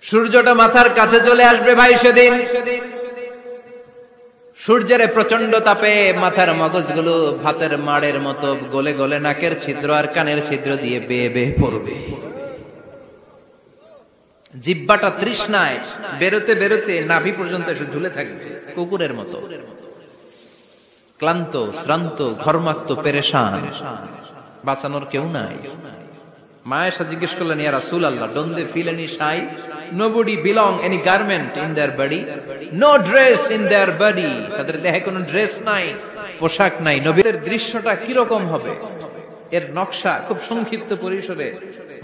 সূর্যটা মাথার কাছে চলে আসবে ভাই সেদিন। সূর্যের প্রচন্ড তাপে মাথার মগজগুলো ভাতের মাড়ের মতো গলে গলে নাকের ছিদ্র আর কানের ছিদ্র দিয়ে বেয়ে বেয়ে পড়বে। জিহ্বাটা তৃষ্ণায় বেরোতে বেরোতে নাভি পর্যন্ত এসে ঝুলে থাকবে কুকুরের মতো, ক্লান্ত শ্রান্ত ঘর্মাক্ত পেরেশান, বাঁচানোর কেউ নাই। মা আয়েশা জিজ্ঞেস করলেন, ইয়া রাসূলুল্লাহ, don't they feel any shy? Nobody belong any garment in their body, no dress in their body. তাদের দেহে কোনো ড্রেস নাই, পোশাক নাই। নবীদের দৃশ্যটা কি রকম হবে? এর নকশা খুব সংক্ষিপ্ত পরিসরে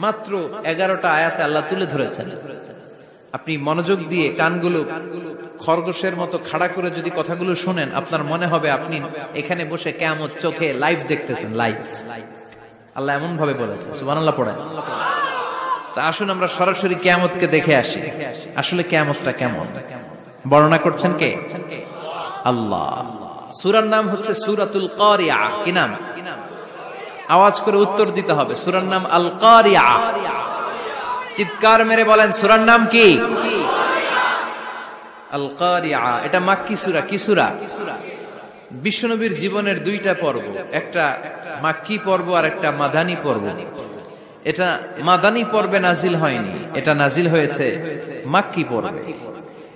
মাত্র 11টা আয়াতে আল্লাহ তুলে ধরেছেন। আপনি মনোযোগ দিয়ে কানগুলো খরগোশের মতো খাড়া করে যদি কথাগুলো শুনেন, আপনার মনে হবে আপনি এখানে বসে কিয়ামত চোখে লাইভ দেখতেছেন। লাইভ আল্লাহ এমন ভাবে বলেছে, সুবহানাল্লাহ পড়েন। তা আসুন আমরা সরাসরি কিয়ামতকে দেখে আসি। আসলে কিয়ামতটা কেমন বর্ণনা করছেন কে? আল্লাহ। সূরার নাম হচ্ছে সূরাতুল কারিয়া। কি নাম? আওয়াজ করে উত্তর দিতে হবে। সূরার নাম আল কারিয়া। চিৎকার মেরে বলেন, সূরার নাম কি? আল কারিয়া। এটা মাক্কি সূরা। কি সূরা? বিশ্বনবীর জীবনের দুইটা পর্ব, একটা মাক্কি পর্ব আর একটা মাদানী পর্ব। এটা মাদানী পর্বে নাজিল হয়নি, এটা নাজিল হয়েছে মাক্কি পর্বে।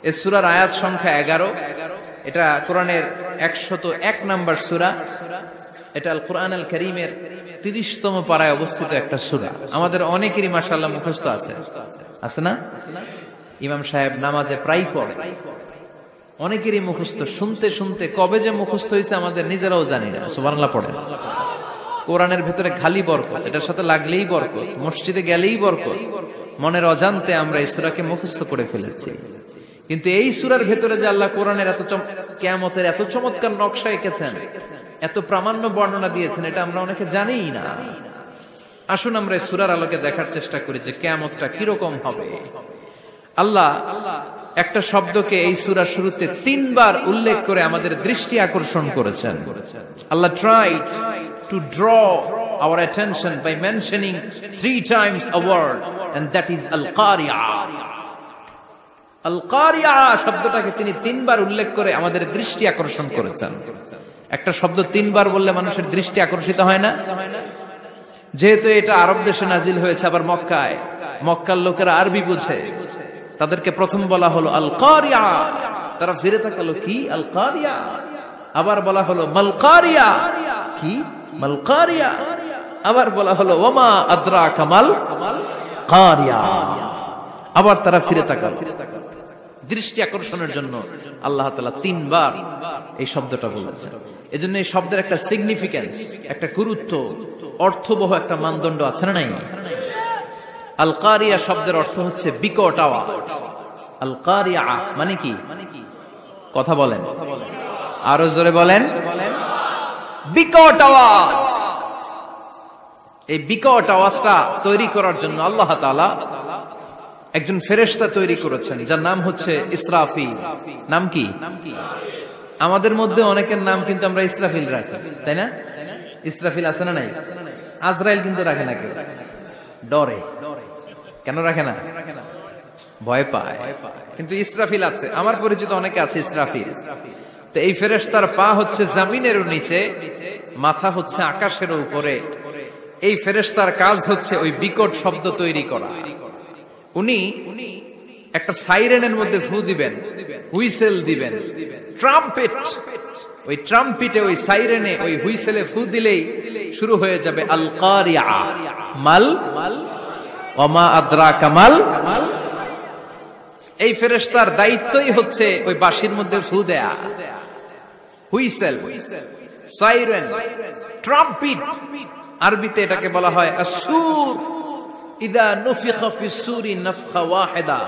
এই সূরার আয়াত সংখ্যা 11। এটা কোরআনের 101 নম্বর সূরা। এটা আল কোরআন আল কারীমের 30তম পারায় অবস্থিত একটা সূরা। আমাদের অনেকেরই মাশাআল্লাহ মুখস্থ আছে, আছে না? ইমাম সাহেব নামাজে প্রায় পড়ে, অনেকেরই মুখস্থ। শুনতে শুনতে কবে যে মুখস্থ হয়েছে আমাদের নিজেরাও জানি না। সুবহানাল্লাহ পড়েন। কোরআনের ভেতরে খালি বরকত, এটার সাথে লাগলেই বরকত, মসজিদে গেলেই বরকত। মনের অজান্তে আমরা এই সূরাকে মুখস্থ করে ফেলেছি। কিন্তু এই সূরার ভেতরে যে আল্লাহ কোরআনের কিয়ামতের এত চমৎকার নকশা এঁকেছেন, এত প্রামাণ্য বর্ণনা দিয়েছেন, এটা আমরা অনেকে জানিই না। আসুন আমরা এই সূরার আলোকে দেখার চেষ্টা করি যে কিয়ামতটা কিরকম হবে। আল্লাহ একটা শব্দকে এই সূরার শুরুতে 3 বার উল্লেখ করে আমাদের দৃষ্টি আকর্ষণ করেছেন। আল্লাহ tried to draw our attention by mentioning 3 times a word, and that is al-qari'ah. al-qari'ah শব্দটাকে তিনি 3 বার উল্লেখ করে আমাদের দৃষ্টি আকর্ষণ করেছেন। একটা শব্দ 3 বার বললে মানুষের দৃষ্টি আকর্ষিত হয় না? যেহেতু এটা আরব দেশে নাজিল হয়েছে, আবার মক্কায়, মক্কার লোকেরা আরবি বুঝে, তাদেরকে প্রথম বলা হলো আল কারিয়া। তারা ফিরে তাকালো, কি আল কারিয়া? আবার বলা হলো মাল কারিয়া। কি মাল কারিয়া? আবার বলা হলো ওমা আদরাকা মাল কারিয়া। আবার তারা ফিরে তাকালো। দৃষ্টি আকর্ষণের জন্য আল্লাহ তাআলা 3 বার এই শব্দটা বলেছেন। এজন্য এই শব্দের একটা সিগনিফিকেন্স, একটা গুরুত্ব, অর্থবহ একটা মানদণ্ড আছে না নাই? আল কারিয়া শব্দের অর্থ হচ্ছে বিকট আওয়াজ। আল কারিয়া মানে কি? কথা বলেন, আরো জোরে বলেন। বিকট আওয়াজ। এই বিকট আওয়াজটা তৈরি করার জন্য আল্লাহ তাআলা একজন ফেরেশতা তৈরি করেছেন, যার নাম হচ্ছে ইসরাফিল। নাম কি? আমাদের মধ্যে অনেকের নাম কিন্তু আমরা ইসরাফিল রাখি, তাই না? ইসরাফিল আছে না নাই? আজরাইল কিন্তু রাখে না কেউ, ডরে। কেন রাখে না? ভয় পায়। কিন্তু ইসরাফিল আছে, আমার পরিচিত অনেকে আছে ইসরাফিল। তো এই ফেরেশতার পা হচ্ছে জমিনের নিচে, মাথা হচ্ছে আকাশের উপরে। এই ফেরেশতার কাজ হচ্ছে ওই বিকট শব্দ তৈরি করা। উনি একটা সাইরেনের মধ্যে ফু দিবেন, হুইসেল দিবেন, ট্রাম্পেট। ওই ট্রাম্পিটে, ওই সাইরেনে, ওই হুইসেলে ফু দিলেই শুরু হয়ে যাবে আল কারিয়া। মাল ওমা আদরাকা মাল। এই ফেরেশতার দায়িত্বই হচ্ছে ওই বাঁশির মধ্যে ফু দেয়া। Whistle, siren, trumpet. আরবিতে এটাকে বলা হয় আসুর। ইদা নুফিখা ফিস সূরি নাফখা ওয়াহিদা।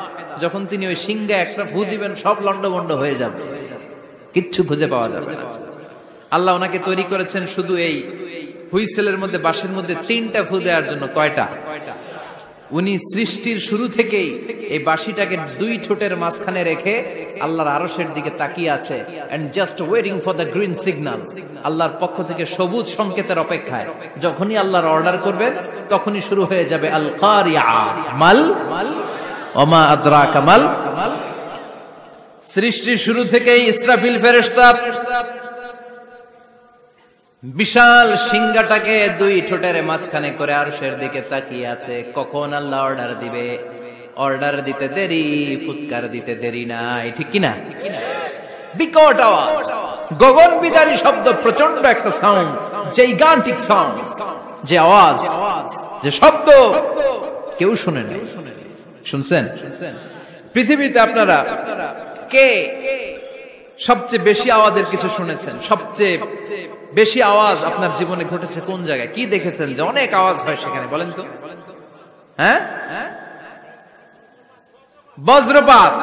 যখন তিনি ওই সিংহে একটা ফু দিবেন, সব লন্ডভন্ড হয়ে যাবে, কিচ্ছু খুঁজে পাওয়া যাবে না। আল্লাহ ওনাকে তৈরি করেছেন শুধু এই হুইসেলের মধ্যে, বাঁশির মধ্যে 3টা ফু দেওয়ার জন্য। কয়টা? উনি সৃষ্টির শুরু থেকেই এই বাঁশিটাকে 2 ঠোঁটের মাঝখানে রেখে আল্লাহর আরশের দিকে তাকিয়ে আছে, and just waiting for the green signal. আল্লাহর পক্ষ থেকে সবুজ সংকেতের অপেক্ষায়। যখনই আল্লাহর অর্ডার করবেন, তখনই শুরু হয়ে যাবে আল কারিয়া। মাল ওমা আদরাকা মাল। সৃষ্টির শুরু থেকেই ইসরাফিল ফেরেশতা বিশাল সিংহাটাকে দুই ঠোঁটের মাঝখানে করে আরশের দিকে তাকিয়ে আছে, কখন আল্লাহ অর্ডার দিবে। অর্ডার দিতে দেরি, ফুৎকার দিতে দেরি নাই, ঠিক কিনা? বিকট আওয়াজ, গগন বিদারী শব্দ, প্রচন্ড একটা সাউন্ড, জাইগান্টিক সাউন্ড, যে আওয়াজ, যে শব্দ কেউ শুনেন। শুনছেন? পৃথিবীতে আপনারা কে সবচেয়ে বেশি আওয়াজের কিছু শুনেছেন? সবচেয়ে বেশি আওয়াজ আপনার জীবনে ঘটেছে কোন জায়গায়? কি দেখেছেন যে অনেক আওয়াজ হয় সেখানে? বলেন তো। হ্যাঁ, বজ্রপাত।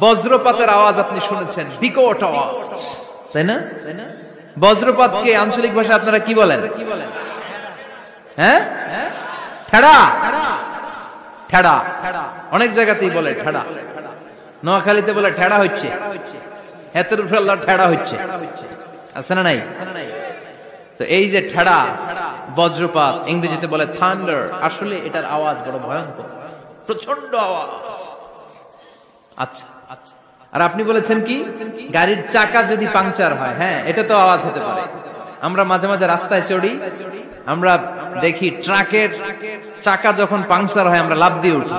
বজ্রপাতের আওয়াজ আপনি শুনেছেন, বিকট আওয়াজ, তাই না? বজ্রপাতকে আঞ্চলিক ভাষা আপনারা কি বলেন? হ্যাঁ, ঠেড়া। ঠেড়া অনেক জায়গাতেই বলে ঠেড়া। নোয়াখালীতে বলে ঠেড়া হচ্ছে, হাতের উপরে আল্লাহ ঠেড়া হচ্ছে, আছে না নাই? তো এই যে ঠেড়া, বজ্রপাত, ইংরেজিতে বলে থান্ডার, আসলে এটার আওয়াজ বড় ভয়ঙ্কর, প্রচন্ড আওয়াজ। আচ্ছা, আর আপনি বলেছেন কি, গাড়ির চাকা যদি পাংচার হয়, হ্যাঁ এটা তো আওয়াজ হতে পারে। আমরা মাঝে মাঝে রাস্তায় চড়ি, আমরা দেখি ট্রাকের চাকা যখন পাংচার হয় আমরা লাফ দিয়ে উঠি,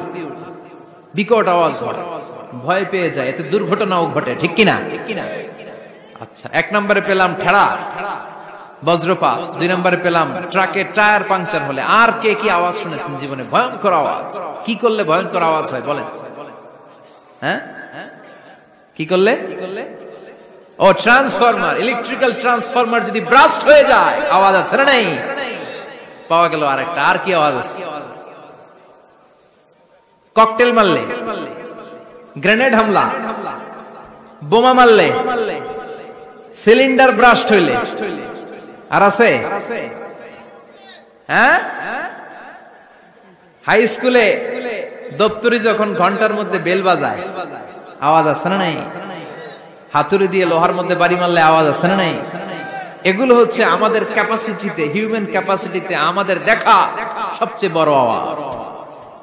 বিকট আওয়াজ হয়, ভয় পেয়ে যায়, এতে দুর্ঘটনাও ঘটে, ঠিক কিনা? আচ্ছা, এক নম্বরে পেলাম ঠেড়া, বজ্রপাত, দুই নম্বরে পেলাম ট্রাকের টায়ার পাংচার হলে। আর কে কি আওয়াজ শুনেছেন জীবনে? ভয়ঙ্কর আওয়াজ। কি করলে ভয়ঙ্কর আওয়াজ হয় বলেন? হ্যাঁ, কি করলে? ও ট্রান্সফরমার, ইলেকট্রিক্যাল ট্রান্সফরমার যদি ব্রাস্ট হয়ে যায়, আওয়াজ আছে না নাই? পাওয়া গেল আরেকটা। আর কি আওয়াজ আছে? ককটেল মারলে, গ্রেনেড হামলা, বোমা মারলে, সিলিন্ডার ব্রাস্ট হইলে। আর আছে? হ্যাঁ, হাই স্কুলে দপ্তরি যখন ঘন্টার মধ্যে বেল বাজায়, আওয়াজ আছে না নাই? হাতুড়ি দিয়ে লোহার মধ্যে বাড়ি মারলে আওয়াজ আছে না নাই? এগুলো হচ্ছে আমাদের ক্যাপাসিটিতে, হিউম্যান ক্যাপাসিটিতে আমাদের দেখা সবচেয়ে বড় আওয়াজ।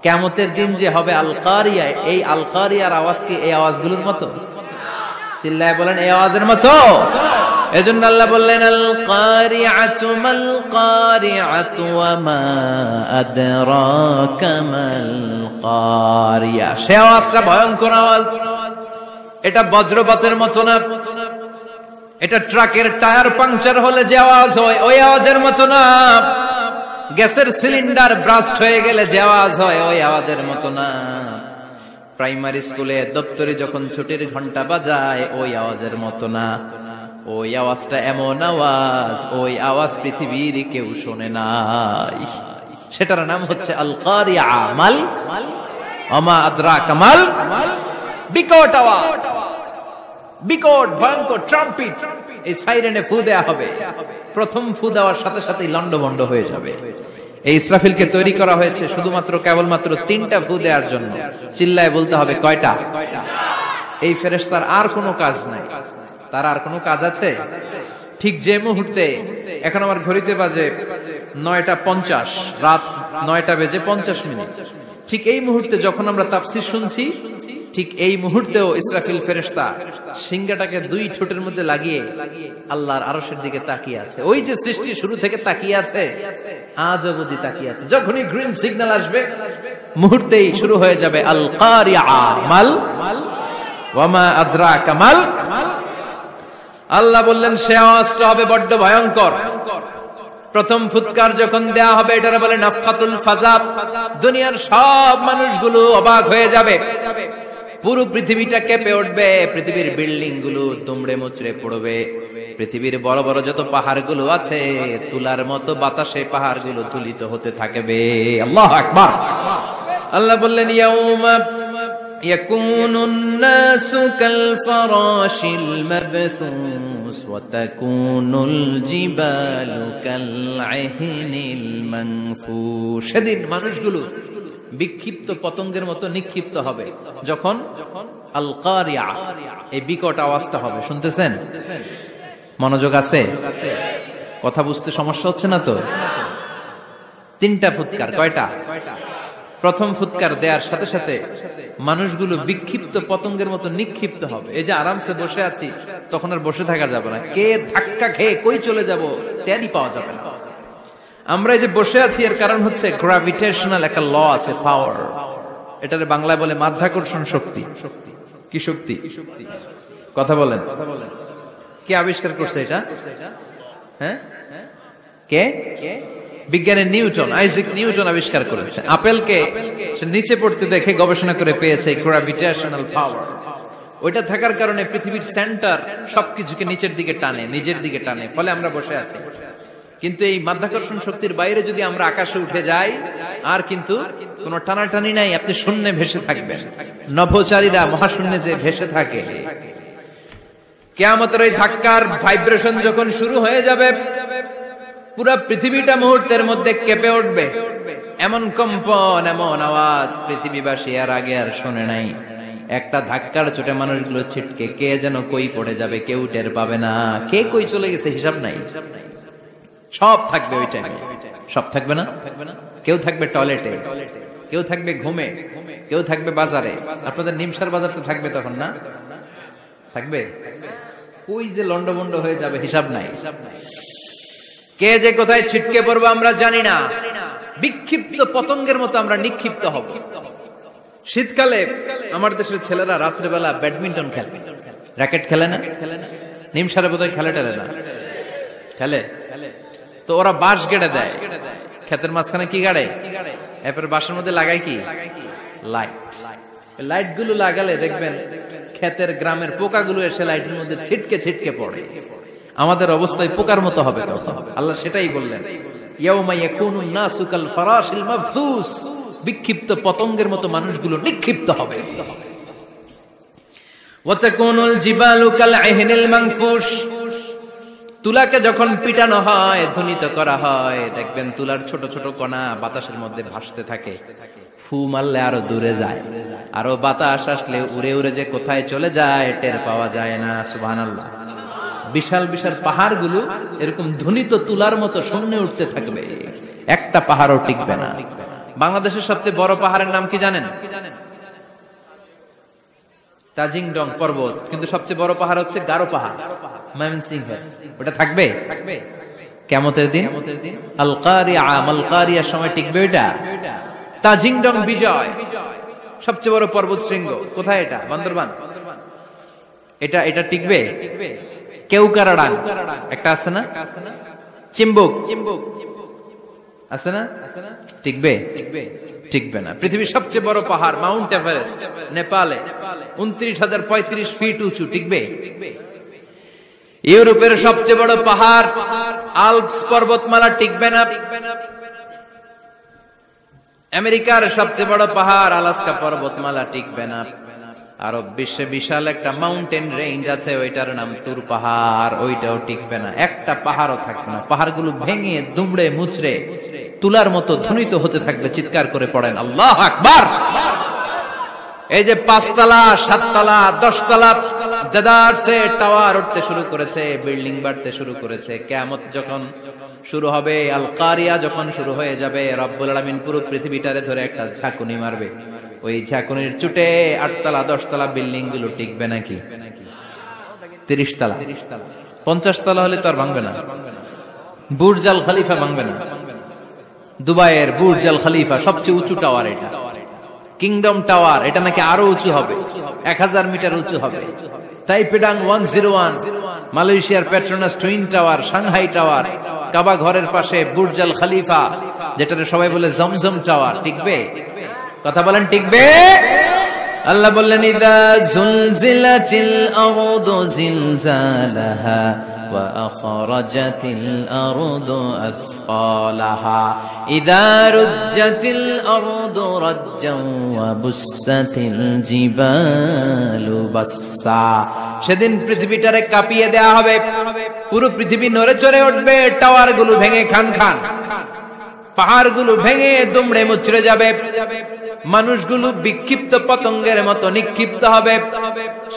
কিয়ামতের দিন যে হবে আল কারিয়া, এই আল কারিয়ার আওয়াজ কি এই আওয়াজগুলোর মতো? চিল্লায় বলেন, এই আওয়াজের মতো। এজন্য আল্লাহ বললেন, আল কারিআতু মাল কারিআতু ওয়া মা আদরাকা মাল কারিয়া। সে আওয়াজটা ভয়ঙ্কর আওয়াজ। এটা বজ্রপাতের মতো না, এটা ট্রাকের টায়ার পাংচার হলে যে আওয়াজ হয় ওই আওয়াজের মতো না, গ্যাসের সিলিন্ডার ব্রাস্ট হয়ে গেলে যে আওয়াজ হয় ওই আওয়াজের মতো না, প্রাইমারি স্কুলে দপ্তরে যখন ছুটির ঘন্টা বাজায় ওই আওয়াজের মতো না। ওই আওয়াজটা এমন আওয়াজ, ওই আওয়াজ পৃথিবীর কেউ শোনে নাই। সেটার নাম হচ্ছে আল কারিআ মাল ওমা আদরাকা মাল। বিকট আওয়াজ, বিকট ভয়ঙ্কর ট্রাম্পিট। এই সাইরেনে ফু দেয়া হবে, প্রথম ফু দেওয়ার সাথে সাথেই লন্ডভন্ড হয়ে যাবে। এই ইসরাফিলকে তৈরি করা হয়েছে শুধুমাত্র কেবলমাত্র 3টা ফু দেওয়ার জন্য। চিল্লায় বলতে হবে কয়টা? এই ফেরেশতার আর কোনো কাজ নাই। তার আর কোনো কাজ আছে? ঠিক যে মুহূর্তে, এখন আমার ঘড়িতে বাজে 9:50, রাত 9:50, ঠিক এই মুহূর্তে যখন আমরা তাফসীর শুনছি, ঠিক এই মুহূর্তেও ইসরাফিল ফেরেশতা সিংহাটাকে 2 ঠোঁটের মধ্যে লাগিয়ে আল্লাহর আরশের দিকে তাকিয়ে আছে। ওই যে সৃষ্টি শুরু থেকে তাকিয়ে আছে, আজ অবধি তাকিয়ে আছে। যখনই গ্রিন সিগন্যাল আসবে মুহূর্তেই শুরু হয়ে যাবে আল কারিআ মাল ওয়া মা আদরাকা মাল। আল্লাহ বললেন সে আওয়াজটা হবে বড্ড ভয়ঙ্কর। প্রথম ফুৎকার যখন দেয়া হবে, এটারে বলে নাফখাতুল ফাজা। দুনিয়ার সব মানুষগুলো অবাক হয়ে যাবে, পুরো পৃথিবীটা কেঁপে উঠবে, পৃথিবীর বিল্ডিং গুলো দুমড়ে মুচড়ে পড়বে, পৃথিবীর বড় বড় যত পাহাড়গুলো আছে তুলার মতো বাতাসে পাহাড়গুলো তুলিত হতে থাকবে। আল্লাহু আকবার। আল্লাহ বললেন ইয়াউমা ইয়াকুনুন নাসু কাল ফারাশিল মাবথুস ওয়া তাকুনুল জিবালু কাল ইহনিল মানফুশ। সেদিন মানুষগুলো বিক্ষিপ্ত পতঙ্গের মতো নিক্ষিপ্ত হবে যখন আল কারিআ, এই বিকট আওয়াজটা হবে। শুনতেছেন? মনোযোগ আছে? কথা বুঝতে সমস্যা হচ্ছে না তো? 3টা ফুৎকার। কয়টা? প্রথম ফুৎকার দেওয়ার সাথে সাথে মানুষগুলো বিক্ষিপ্ত পতঙ্গের মতো নিক্ষিপ্ত হবে। এই যে আরামসে বসে আছি, তখন আর বসে থাকা যাবে না, কে ধাক্কা খেয়ে কই চলে যাব টেরই পাওয়া যাবে না। আমরা এই যে বসে আছি এর কারণ হচ্ছে গ্র্যাভিটেশনাল একটা ল আছে, পাওয়ার। এটার বাংলায় বলে মাধ্যাকর্ষণ শক্তি। কি শক্তি? কথা বলেন। কে আবিষ্কার করছে এটা? হ্যাঁ, কে? বিজ্ঞানের নিউটন, আইজাক নিউটন আবিষ্কার করেছে। আপেলকে সে নিচে পড়তে দেখে গবেষণা করে পেয়েছে গ্র্যাভিটেশনাল পাওয়ার। ওইটা থাকার কারণে পৃথিবীর সেন্টার সবকিছুকে নিচের দিকে টানে, নিজের দিকে টানে, ফলে আমরা বসে আছি। কিন্তু এই মাধ্যাকর্ষণ শক্তির বাইরে যদি আমরা আকাশে উঠে যাই, আর কিন্তু কোনো টানাটানি নাই, আপনি শূন্যে ভেসে থাকবেন। নভোচারীরা মহাশূন্যে যে ভেসে থাকে, কিয়ামতের ওই ধাক্কার ভাইব্রেশন যখন শুরু হয়ে যাবে, পুরা পৃথিবীটা মুহূর্তের মধ্যে কেঁপে উঠবে। এমন কম্পন, এমন আওয়াজ পৃথিবীবাসী এর আগে আর শোনে নাই। একটা ধাক্কার চোটে মানুষগুলো ছিটকে কে যেন কই পড়ে যাবে, কেউ টের পাবে না। কে কই চলে গেছে হিসাব নাই। সব থাকবে ওই টাইমে, সব থাকবে না। কেউ থাকবে টয়লেটে, কেউ থাকবে ঘুমে, কেউ থাকবে বাজারে। আপনাদের নিমসার বাজার তো থাকবে তখন, না থাকবে? কই যে লন্ডভন্ড হয়ে যাবে হিসাব নাই। কে যে কোথায় ছিটকে পড়বো আমরা জানি না। বিক্ষিপ্ত পতঙ্গের মতো আমরা নিক্ষিপ্ত হব। শীতকালে আমার দেশের ছেলেরা রাত্রেবেলা ব্যাডমিন্টন খেলে, র্যাকেট খেলে না? নিমসারে বোধহয় খেলে টেলে না, খেলে। তো ওরা বাঁশ গেড়ে দেয় ক্ষেতের মাঝখানে। কি গাড়ে? এরপরে বাঁশের মধ্যে লাগায় কি? লাইট। লাইট গুলো লাগালে দেখবেন ক্ষেতের গ্রামের পোকাগুলো এসে লাইটের মধ্যে ছিটকে ছিটকে পড়ে। আমাদের অবস্থায় পোকার মতো হবে তখন। আল্লাহ সেটাই বললেন, ইয়াউমা ইয়াকুনুন নাসু কাল ফারাশিল মাবথুস। বিক্ষিপ্ত পতঙ্গের মতো মানুষগুলো নিক্ষিপ্ত হবে। ওয়া তাকুনুল জিবালু কাল আহিনিল মানফুশ। তুলাকে যখন পিটানো হয়, ধ্বনিত করা হয়, দেখবেন তুলার ছোট ছোট কণা বাতাসের মধ্যে ভাসতে থাকে। ফু মারলে আরো দূরে যায়, আরো বাতাস আসলে উড়ে উড়ে যে কোথায় চলে যায় টের পাওয়া যায় না। সুবহানাল্লাহ। বিশাল বিশাল পাহাড়গুলো এরকম ধ্বনিত তুলার মতো শূন্যে উঠতে থাকবে, একটা পাহাড়ও টিকবে না। বাংলাদেশের সবচেয়ে বড় পাহাড়ের নাম কি জানেন? তাজিংডং পর্বত। কিন্তু সবচেয়ে বড় পাহাড় হচ্ছে গারো পাহাড়, ময়মনসিংহের। ওটা থাকবে কিয়ামতের দিন। আল কারিয়া, মাল কারিয়ার সময় টিকবে ওইটা। তাজিংডং বিজয় সবচেয়ে বড় পর্বত শৃঙ্গ। কোথায় এটা? বান্দরবান। এটা টিকবে? কেউকারাডাং একটা আছে না? চিম্বুক আছে না? টিকবে? টিকবে না। পৃথিবীর সবচেয়ে বড় পাহাড় মাউন্ট এভারেস্ট নেপালে 29,035 ফিট উঁচু, টিকবে? ইউরোপের সবচেয়ে বড় পাহাড় আল্পস পর্বতমালা টিকবে না। আমেরিকার সবচেয়ে বড় পাহাড় আলাস্কা পর্বতমালা টিকবে না। আরব বিশ্বে বিশাল একটা মাউন্টেন রেঞ্জ আছে, ওইটার নাম তুর পাহাড়, ওইটাও টিকবে না। একটা পাহাড়ও থাকবে না। পাহাড়গুলো ভেঙে দুমড়ে মুচড়ে তুলার মতো ধ্বনিত হতে থাকবে। চিৎকার করে পড়েন আল্লাহু আকবার। এই যে 5 তলা, 7 তলা, 10 তলা দেদারসে টাওয়ার উঠতে শুরু করেছে, বিল্ডিং বাড়তে শুরু করেছে। কিয়ামত যখন শুরু হবে, আল কারিয়া যখন শুরু হয়ে যাবে, রব্বুল আলামিন পুরো পৃথিবীটারে ধরে একটা ঝাঁকুনি মারবে। ওই ঝাঁকুনির চুটে 8 তলা 10 তলা বিল্ডিং গুলো টিকবে নাকি? 30 তলা 50 তলা হলে তো আর ভাঙবে না। বুর্জ আল খলিফা ভাঙবে না। দুবাইয়ের বুর্জ আল খলিফা সবচেয়ে উঁচু টাওয়ার এটা। কিংডম টাওয়ার, এটা নাকি আরো উঁচু হবে, 1000 মিটার উঁচু হবে। তাইপেডাং 101, মালয়েশিয়ার Petronas twin tower, Shanghai tower, Kaaba ঘরের পাশে বুর্জ আল খলিফা, যেটারে সবাই বলে জমজম টাওয়ার, টিকবে? কথা বলেন, টিকবে? আল্লাহ বললেন, ইদা জুলজিলাতিল আরদু জিলজালাহা ওয়া আখরাজাতিল আরদু আথকালাহা ইদা রুজ্জাতিল আরদু রাজ্জান ওয়া বুসাতিল জিবালু বাসসা। সেদিন পৃথিবীটারে কাঁপিয়ে দেয়া হবে, পুরো পৃথিবী নড়ে চড়ে উঠবে, টাওয়ার গুলো ভেঙে খান খান, পাহাড় গুলো ভেঙে দুমড়ে মুচড়ে যাবে, মানুষগুলো বিক্ষিপ্ত পতঙ্গের মতো নিক্ষিপ্ত হবে।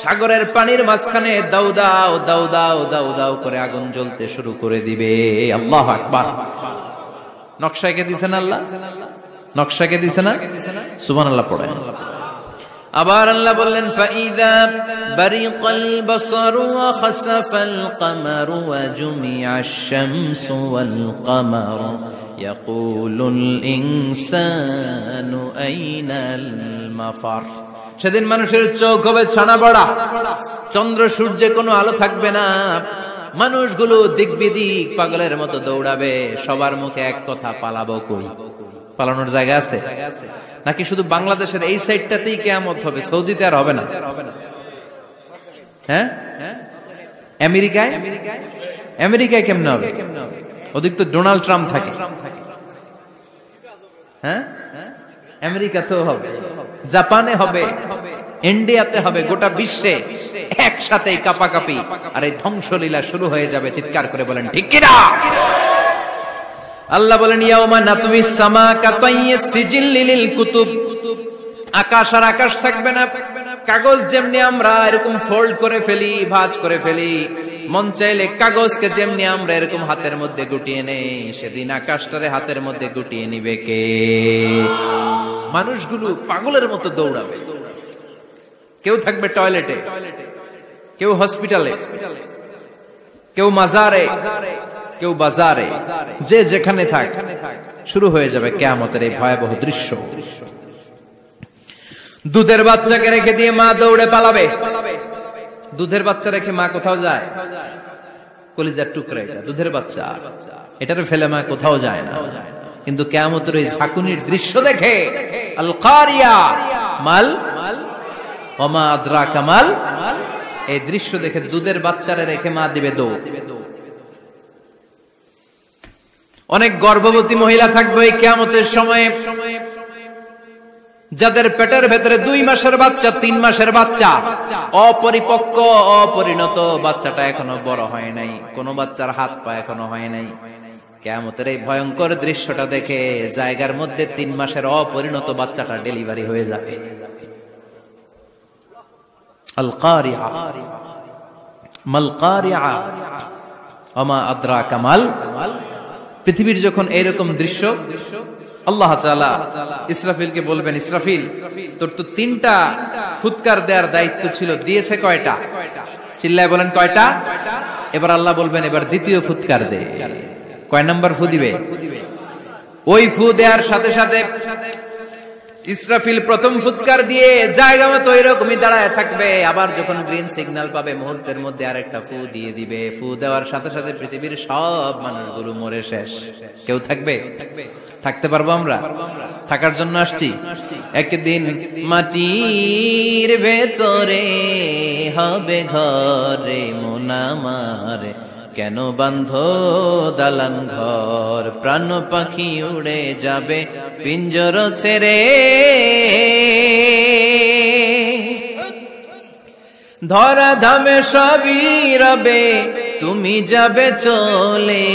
সাগরের পানির মাঝখানে দাউ দাউ দাউ দাউ দাউ দাউ করে আগুন জ্বলতে শুরু করে দিবে। আল্লাহু আকবার। নকশা এঁকে দিয়েছেন আল্লাহ, নকশা কে দিছে না? সুবহানাল্লাহ পড়েন। আবার আল্লাহ বললেন ফাইদা বারিকাল বাসারু ওয়া খাসাফাল কামারু ওয়া জুমিআশ শামসু ওয়াল কামারু ইয়াকুলুল ইনসানু আইনাল মাফার। সেদিন মানুষের চোখ হবে ছানা বড়া, চন্দ্র সূর্যে কোনো আলো থাকবে না, মানুষগুলো দিক বিদিক পাগলের মতো দৌড়াবে, সবার মুখে এক কথা, পালাবো কই? পালানোর জায়গা আছে নাকি শুধু বাংলাদেশের এই সাইডটাতেই কিয়ামত হবে, সৌদিতে আর হবে না? হ্যাঁ, আমেরিকায় আমেরিকায় কেমনে হবে? ওদিক তো ডোনাল্ড ট্রাম্প থাকে। হ্যাঁ, আমেরিকাতে হবে, জাপানে হবে, ইন্ডিয়াতে হবে, গোটা বিশ্বে একসাথে কাপাকাপি আর এই ধ্বংসলীলা শুরু হয়ে যাবে। চিৎকার করে বলেন ঠিক কিনা? আল্লাহ বলেন ইয়াউমা নাতমিস সামা কাতাইয়িস সিজিল লিল কুতুব। আকাশ আর আকাশ থাকবে না, কাগজ যেমনি আমরা এরকম ফোল্ড করে ফেলি, ভাঁজ করে ফেলি, মন চাইলে কাগজকে যেমনি আমরা এরকম হাতের মধ্যে গুটিয়ে নেই, সেদিন আকাশটারে হাতের মধ্যে গুটিয়ে নিবে কে? মানুষগুলো পাগলের মতো দৌড়াবে। কেউ থাকবে টয়লেটে, কেউ হসপিটালে, কেউ মাজারে, কেউ বাজারে, যে যেখানে থাক, শুরু হয়ে যাবে কিয়ামতের এই ভয়াবহ দৃশ্য। দুধের বাচ্চাকে রেখে দিয়ে মা দৌড়ে পালাবে। দুধের বাচ্চা রেখে মা কোথাও যায়? কলিজার টুকরা এটা, দুধের বাচ্চা, এটারে ফেলে মা কোথাও যায় না। কিন্তু কিয়ামতের এই ঝাঁকুনির দৃশ্য দেখে আল কারিয়া মাল ওয়া মা আদরাকা মাল, এই দৃশ্য দেখে দুধের বাচ্চারে রেখে মা দিবে দৌড়। অনেক গর্ভবতী মহিলা থাকবে এই কিয়ামতের সময়ে, যাদের পেটের ভেতরে 2 মাসের বাচ্চা, 3 মাসের বাচ্চা, অপরিপক্ক অপরিণত, বাচ্চাটা এখনো বড় হয় নাই, কোন বাচ্চার হাত পা এখনো হয় নাই। কিয়ামতের এই ভয়ঙ্কর দৃশ্যটা দেখে জায়গার মধ্যে 3 মাসের অপরিণত বাচ্চাটা ডেলিভারি হয়ে যাবে। আল কারিয়া মাল কারিয়া ওয়া মা আদরাকা মাল। পৃথিবীর যখন এইরকম দৃশ্য, আল্লাহ তাআলা ইসরাফিলকে বলবেন, ইসরাফিল তোর তো 3টা ফুৎকার দেওয়ার দায়িত্ব ছিল, দিয়েছে কয়টা? চিল্লায় বলেন কয়টা? এবার আল্লাহ বলবেন এবার দ্বিতীয় ফুৎকার দে। কয় নাম্বার ফু দিবে? ওই ফু দেওয়ার সাথে সাথে ইসরাফিল প্রথম ফুৎকার দিয়ে জায়গা মতো এরকমই দাঁড়ায় থাকবে, আবার যখন গ্রিন সিগন্যাল পাবে মুহূর্তের মধ্যে আরেকটা ফু দিয়ে দিবে। ফু দেওয়ার সাথে সাথে পৃথিবীর সব মানুষগুলো মরে শেষ। কেউ থাকবে? থাকতে পারবো আমরা? থাকার জন্য আসছি। একদিন মাটির ভেতরে হবে ঘরে মন আমার, কেন বান্ধ দালান ঘর, প্রাণ পাখি উড়ে যাবে পিঞ্জর ছেড়ে, ধরা ধামে সবই রবে তুমি যাবে চলে,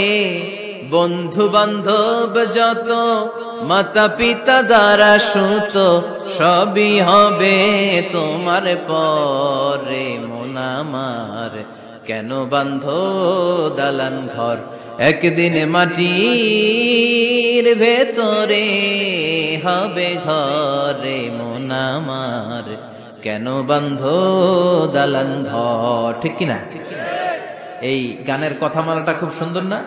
বন্ধু বান্ধব যত মাতা পিতা দ্বারা সুত সবই হবে তোমার পরে মন আমার, কেন বান্ধ দালান ঘর, একদিন মাটির ভেতরে হবে ঘরে মন আমার, কেন বান্ধ দালান ঘর। ঠিক কিনা? এই গানের কথামালাটা খুব সুন্দর না?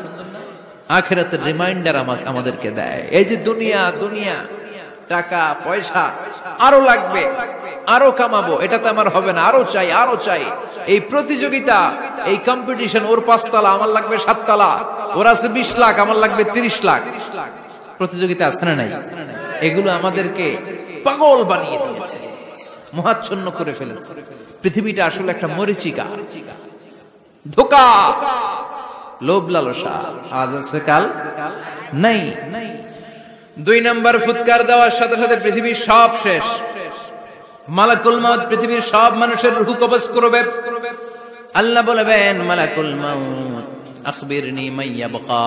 আখিরাতের রিমাইন্ডার আমাদেরকে দেয়। এই যে দুনিয়া দুনিয়া, টাকা পয়সা আরো লাগবে, আরো কামাবো, এটাতে আমার হবে না, আরো চাই আরো চাই। এই প্রতিযোগিতা, এই কম্পিটিশন, ওর 5 তলা আমার লাগবে 7 তলা, ওর আছে 20 লাখ আমার লাগবে 30 লাখ, প্রতিযোগিতা আছে না নাই? এগুলো আমাদেরকে পাগল বানিয়ে দিয়েছে, মোহাচ্ছন্ন করে ফেলেছে। পৃথিবীটা আসলে একটা মরীচিকা, ধোঁকা, লোভ লালসা, আজ আছে কাল নাই। 2 নাম্বার ফুৎকার দেওয়ার সাথে সাথে পৃথিবীর সব শেষ। মালাকুল মাউত পৃথিবীর সব মানুষের রূহ কবজ করবে। আল্লাহ বলবেন মালাকুল মাউত আখবিরনি মাইয়া বাকা,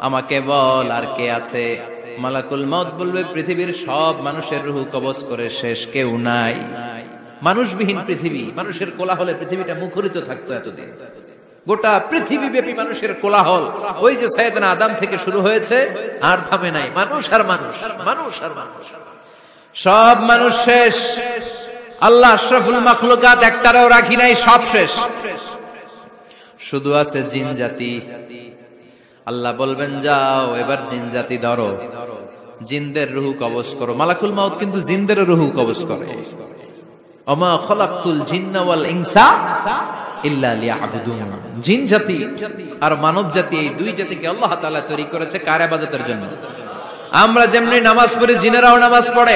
আমাকে বল আর কে আছে। মালাকুল মাউত বলবে পৃথিবীর সব মানুষের রূহ কবজ করে শেষ, কেউ নাই। মানুষবিহীন পৃথিবী, মানুষের কোলাহলে পৃথিবীটা মুখরিত থাকতো এতদিন। গোটা পৃথিবীব্যাপী মানুষের কোলাহল, ওই যে সাইয়েদনা আদম থেকে শুরু হয়েছে আর থামে নাই। মানুষ আর মানুষ, মানুষ আর মানুষ, সব মানুষ শেষ। আল্লাহ আশরাফুল মাখলুকাত একটারও রাখি নাই, সব শেষ। শুধু আছে জিন জাতি। আল্লাহ বলবেন যাও এবার জিন জাতি ধরো, জিনদের রূহ কবজ করো। মালাকুল মাউত কিন্তু জিনদের রূহ কবজ করে। ওমা খলাকতুল জিন্না ওয়াল ইনসা ইল্লা লিয়াবুদুন। জিন জাতি আর মানব জাতি, এই দুই জাতিকে আল্লাহ তাআলা তৈরি করেছে কার ইবাদতের জন্য। আমরা যেমনি নামাজ পড়ি, জিনেরাও নামাজ পড়ে।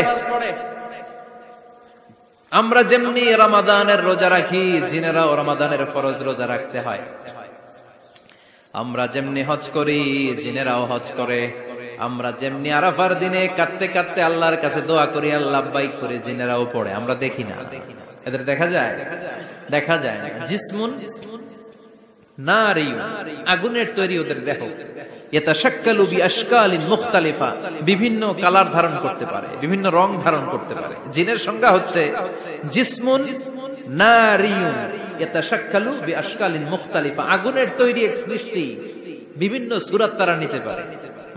আমরা যেমনি রমাদানের রোজা রাখি, জিনেরাও রমাদানের ফরজ রোজা রাখতে হয়। আমরা যেমনি হজ করি, জিনেরাও হজ করে। আমরা যেমনি আরাফার দিনে কাঁদতে কাঁদতে আল্লাহর কাছে দোয়া করি, আল্লাহ লাব্বাইক করে, জিনেরাও পড়ে। আমরা দেখি না, এদের দেখা যায়? দেখা যায় না। জিসমুন নারিয়ুন, আগুনের তৈরি ওদের দেহ। ইয়াতাশাক্কালু বিআশকালিন মুখতালিফা, বিভিন্ন কালার ধারণ করতে পারে, বিভিন্ন রং ধারণ করতে পারে। জিনের সংজ্ঞা হচ্ছে জিসমুন নারিয়ুন ইয়াতাশাক্কালু বিআশকালিন মুখতালিফা, আগুনের তৈরি এক সৃষ্টি। বিভিন্ন সূরত তারা নিতে পারে,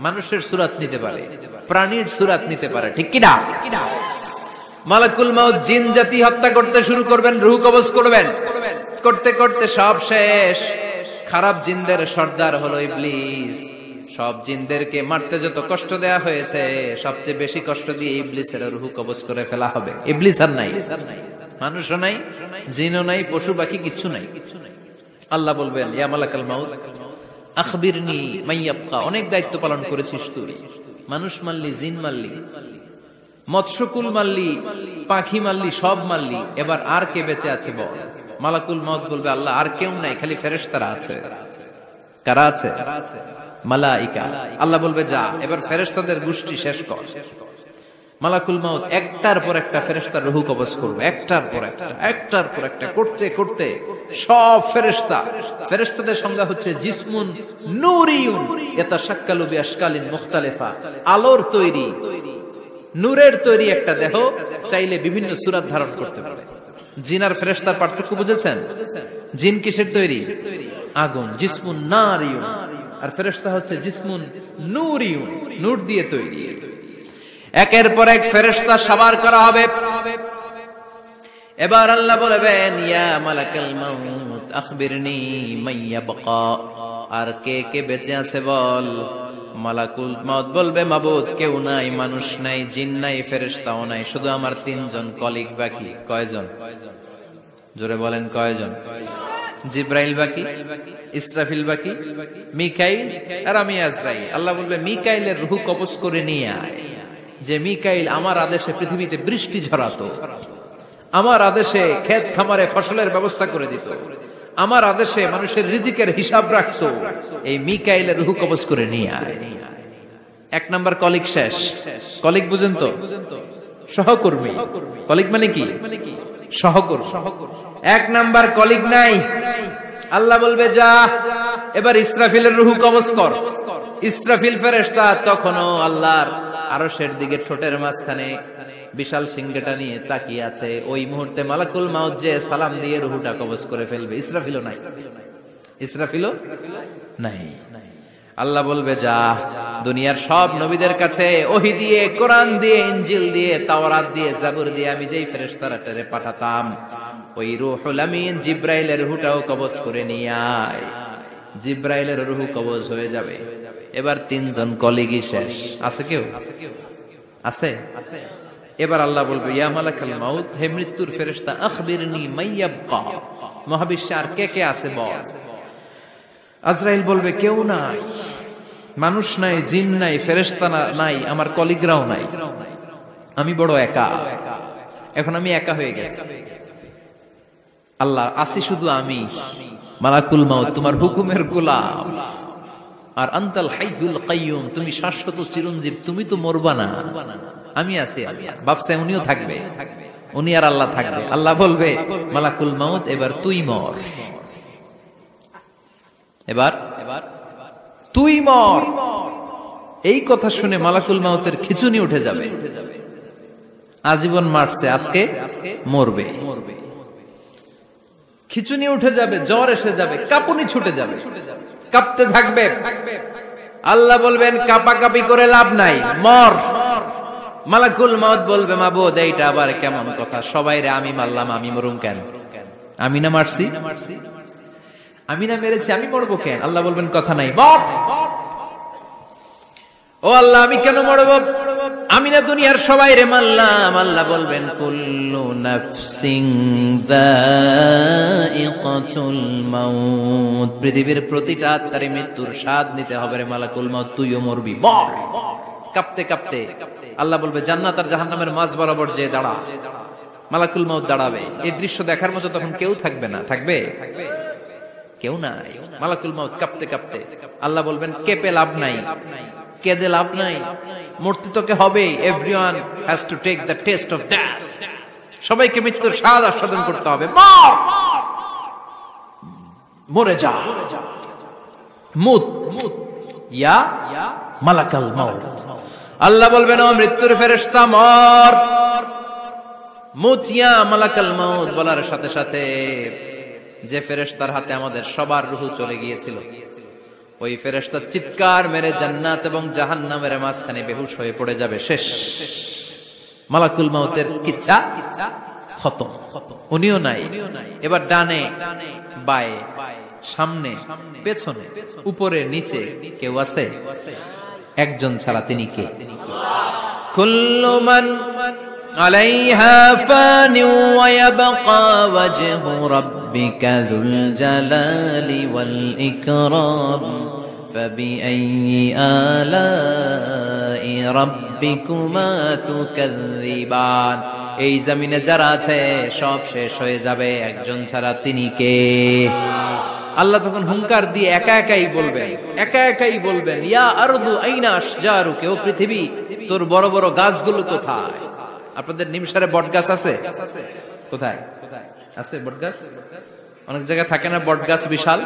মানুষের সূরত নিতে পারে, প্রাণীর সূরত নিতে পারে, ঠিক কি না? মালাকুল মাউত জিন জাতি হত্যা করতে শুরু করবেন, রূহ কবজ করবেন। করতে করতে সব শেষ। খারাপ জিনদের সর্দার হলো ইবলিস। সব জিনদেরকে মারতে যত কষ্ট দেয়া হয়েছে, সবচেয়ে বেশি কষ্ট দিয়ে ইবলিসের রূহ কবজ করে ফেলা হবে। ইবলিস আর নাই, মানুষও নাই, জিনও নাই, পশু পাখি কিচ্ছু নাই। আল্লাহ বলবেন ইয়া মালাকাল মাউত আখবিরনি মাইয়াবকা, অনেক দায়িত্ব পালন করেছিস তুই। মানুষ মারলি, জিন মারলি, মৎস্যকুল মারলি, পাখি মারলি, সব মারলি, এবার আর কে বেঁচে আছে বল? মালাকুল মাউত বলবে আল্লাহ আর কেউ নাই, খালি ফেরেশতারা আছে। কারা আছে? মালাইকা। আল্লাহ বলবে যা এবার ফেরেশতাদের গোষ্ঠী শেষ কর। মালাকুল মাউত একটার পর একটা ফেরেশতার রূহ কবজ করবে, একটার পর একটা, একটার পর একটা করতে করতে সব ফেরেশতা। ফেরেশতাদের সংজ্ঞা হচ্ছে জিসমুন নূরিয়ুন ইয়াতাশাক্কালু বিআশকালিন মুখতালিফা, আলোর তৈরি, নূরের তৈরি একটা দেহ, চাইলে বিভিন্ন সূরত ধারণ করতে পারে। জিন আর ফেরেশতার পার্থক্য বুঝেছেন? জিন কিসের তৈরি? আগুন, জিসমুন নারিয়ুন। আর ফেরেশতা হচ্ছে জিসমুন নূরিয়ুন, নূর দিয়ে তৈরি। একের পর এক ফেরেশতা সবার করা হবে। এবার আল্লাহ বলবেন ইয়া মালাকাল মাউত আখবিরনি মাইয়াবকা, আর কে কে বেঁচে আছে বল। মালাকুল মাউত বলবে মাবুদ কেউ নাই, মানুষ নাই, জিন নাই, ফেরেশতাও নাই, শুধু আমার তিনজন কলিগ বাকি। কয়জন? জোরে বলেন কয়জন? জিব্রাইল বাকি, ইসরাফিল বাকি, মিকাইল আর আমি আজরাইল। আল্লাহ বলবে মিকাইলের রূহ কবজ করে নিয়ে আয়। যে মিকাইল আমার আদেশে পৃথিবীতে বৃষ্টি ঝরাতো, আমার আদেশে ক্ষেত খামারে ফসলের ব্যবস্থা করে দিত, আমার আদেশে মানুষের রিজিকের হিসাব রাখতো, এই মিকাইলের রূহ কবজ করে নিয়ে আয়। এক নাম্বার কলিগ শেষ। কলিগ বুঝেন তো? সহকর্মী। কলিগ মানে কি? সহকর্মী। এক নাম্বার কলিগ নাই। আল্লাহ বলবে যা এবার ইসরাফিলের রূহ কবজ কর। ইসরাফিল ফেরেশতা তখনও আল্লাহর আরশের দিকে ঠোঁটের মাঝখানে বিশাল সিংহটা নিয়ে তাকিয়ে আছে। ওই মুহূর্তে মালাকুল মাউত যে সালাম দিয়ে রূহটা কবজ করে ফেলবে। ইসরাফিলও নাই, ইসরাফিলও নাই। আল্লাহ বলবে যা দুনিয়ার সব নবীদের কাছে ওহী দিয়ে, কোরআন দিয়ে, ইনজিল দিয়ে, তাওরাত দিয়ে, জাবুর দিয়ে আমি যেই ফেরেশতারে পাঠাতাম, ওই রূহুল আমিন জিব্রাইলের রূহটাও কবজ করে নিয়ে আয়। জিব্রাইলের রূহ কবজ হয়ে যাবে। এবার তিনজন কলিগই শেষ। আছে কেউ? আছে? এবার আল্লাহ বলবে ইয়া মালাকাল মাউত, হে মৃত্যুর ফেরেশতা আখবিরনি মাইয়াবকা, মহাবিশ্বে আর কে কে আছে বল। আজরাইল বলবে কেউ নাই, মানুষ নাই, জিন নাই, ফেরেশতা নাই, আমার কলিগরাও নাই, আমি বড় একা। এখন আমি একা হয়ে গেছি। আল্লাহ আসি শুধু আমি। মালাকুল মাউত তোমার হুকুমের গোলাম। আর আনতাল হাইয়ুল কাইয়ুম, তুমি শাশ্বত চিরঞ্জীব, তুমি তো মরবা না, আমি আছি। ভাবছে উনিও থাকবে, উনি আর আল্লাহ থাকবে। আল্লাহ বলবে মালাকুল মাউত এবার তুই মর, এবার তুই মর। এই কথা শুনে মালাকুল মাউতের খিচুনি উঠে যাবে। আজীবন মারছে, আজকে মরবে। খিচুনি উঠে যাবে, জ্বর এসে যাবে, কাঁপুনি ছুটে যাবে, কাঁপতে থাকবে। আল্লাহ বলবেন কাঁপাকাঁপি করে লাভ নাই, মর। মালাকুল মউত বলবে মাবুদ এইটা আবার কেমন কথা, সবাই রে আমি মারলাম, আমি মরুম কেন? আমি না মারছি, আমি না মেরেছি, আমি মরবো কেন? আল্লাহ বলবেন কথা নাই, মর। ও আল্লাহ আমি কেন মরবো? আমি না দুনিয়ার সবাই রে মারলাম। আল্লাহ বলবেন কুল্লু নাফসিন যায়িকাতুল মাউত, পৃথিবীর প্রতিটা আত্মারে মৃত্যুর স্বাদ নিতে হবে রে মালাকুল মউত, তুইও মরবি, মর। কাঁপতে কাঁপতে আল্লাহ বলবে জান্নাত আর জাহান্নামের মাঝ বরাবর যে দাঁড়া। মালাকুল মউত দাঁড়াবে, এই দৃশ্য দেখার মতো তখন কেউ থাকবে না, থাকবে কেউ নাই। মালাকুল মউত কাঁপতে কাঁপতে আল্লাহ বলবেন কেঁপে লাভ নাই, কেঁদে লাভ নাই, মরতে তোকে হবে। Everyone has to take the test of death, সবাইকে মৃত্যুর স্বাদ আস্বাদন করতে হবে। মর, মরে যা। মুত ইয়া মালাকাল মউত। আল্লাহ বলবেন ও মৃত্যুর ফেরেশতা মর। মুত ইয়া মালাকাল মউত বলার সাথে সাথে যে ফেরেশতার হাতে আমাদের সবার রূহ চলে গিয়েছিল, ওই ফেরেশতা চিৎকার মেরে জান্নাত এবং জাহান্নামের মাঝখানে বেহুশ হয়ে পড়ে যাবে, শেষ। মালাকুল মউতের কিচ্ছা খতম, উনিও নাই। এবার ডানে বায়ে সামনে পেছনে উপরে নিচে কেউ আছে? একজন ছাড়া, তিনি কে? কুল্লু মান আলাইহা ফানি ওয়া ইয়াবকা ওয়াজহু রাব্বিকা যুল জালালি ওয়াল ইকরাম ফাবিআইয়ি আলাই রাব্বিকুমা তুকাযযিবান। এই জমিনে যারা আছে সব শেষ হয়ে যাবে, একজন ছাড়া, তিনি কে? আল্লাহ তখন হুঙ্কার দিয়ে একা একাই বলবেন ইয়া আরদু আইনা আশজারুকা, ও পৃথিবী তোর বড় বড় গাছগুলো কোথায়? আপনাদের নিমসারে বট গাছ আছে? কোথায় আছে বট গাছ? অনেক জায়গায় থাকে না বট গাছ বিশাল,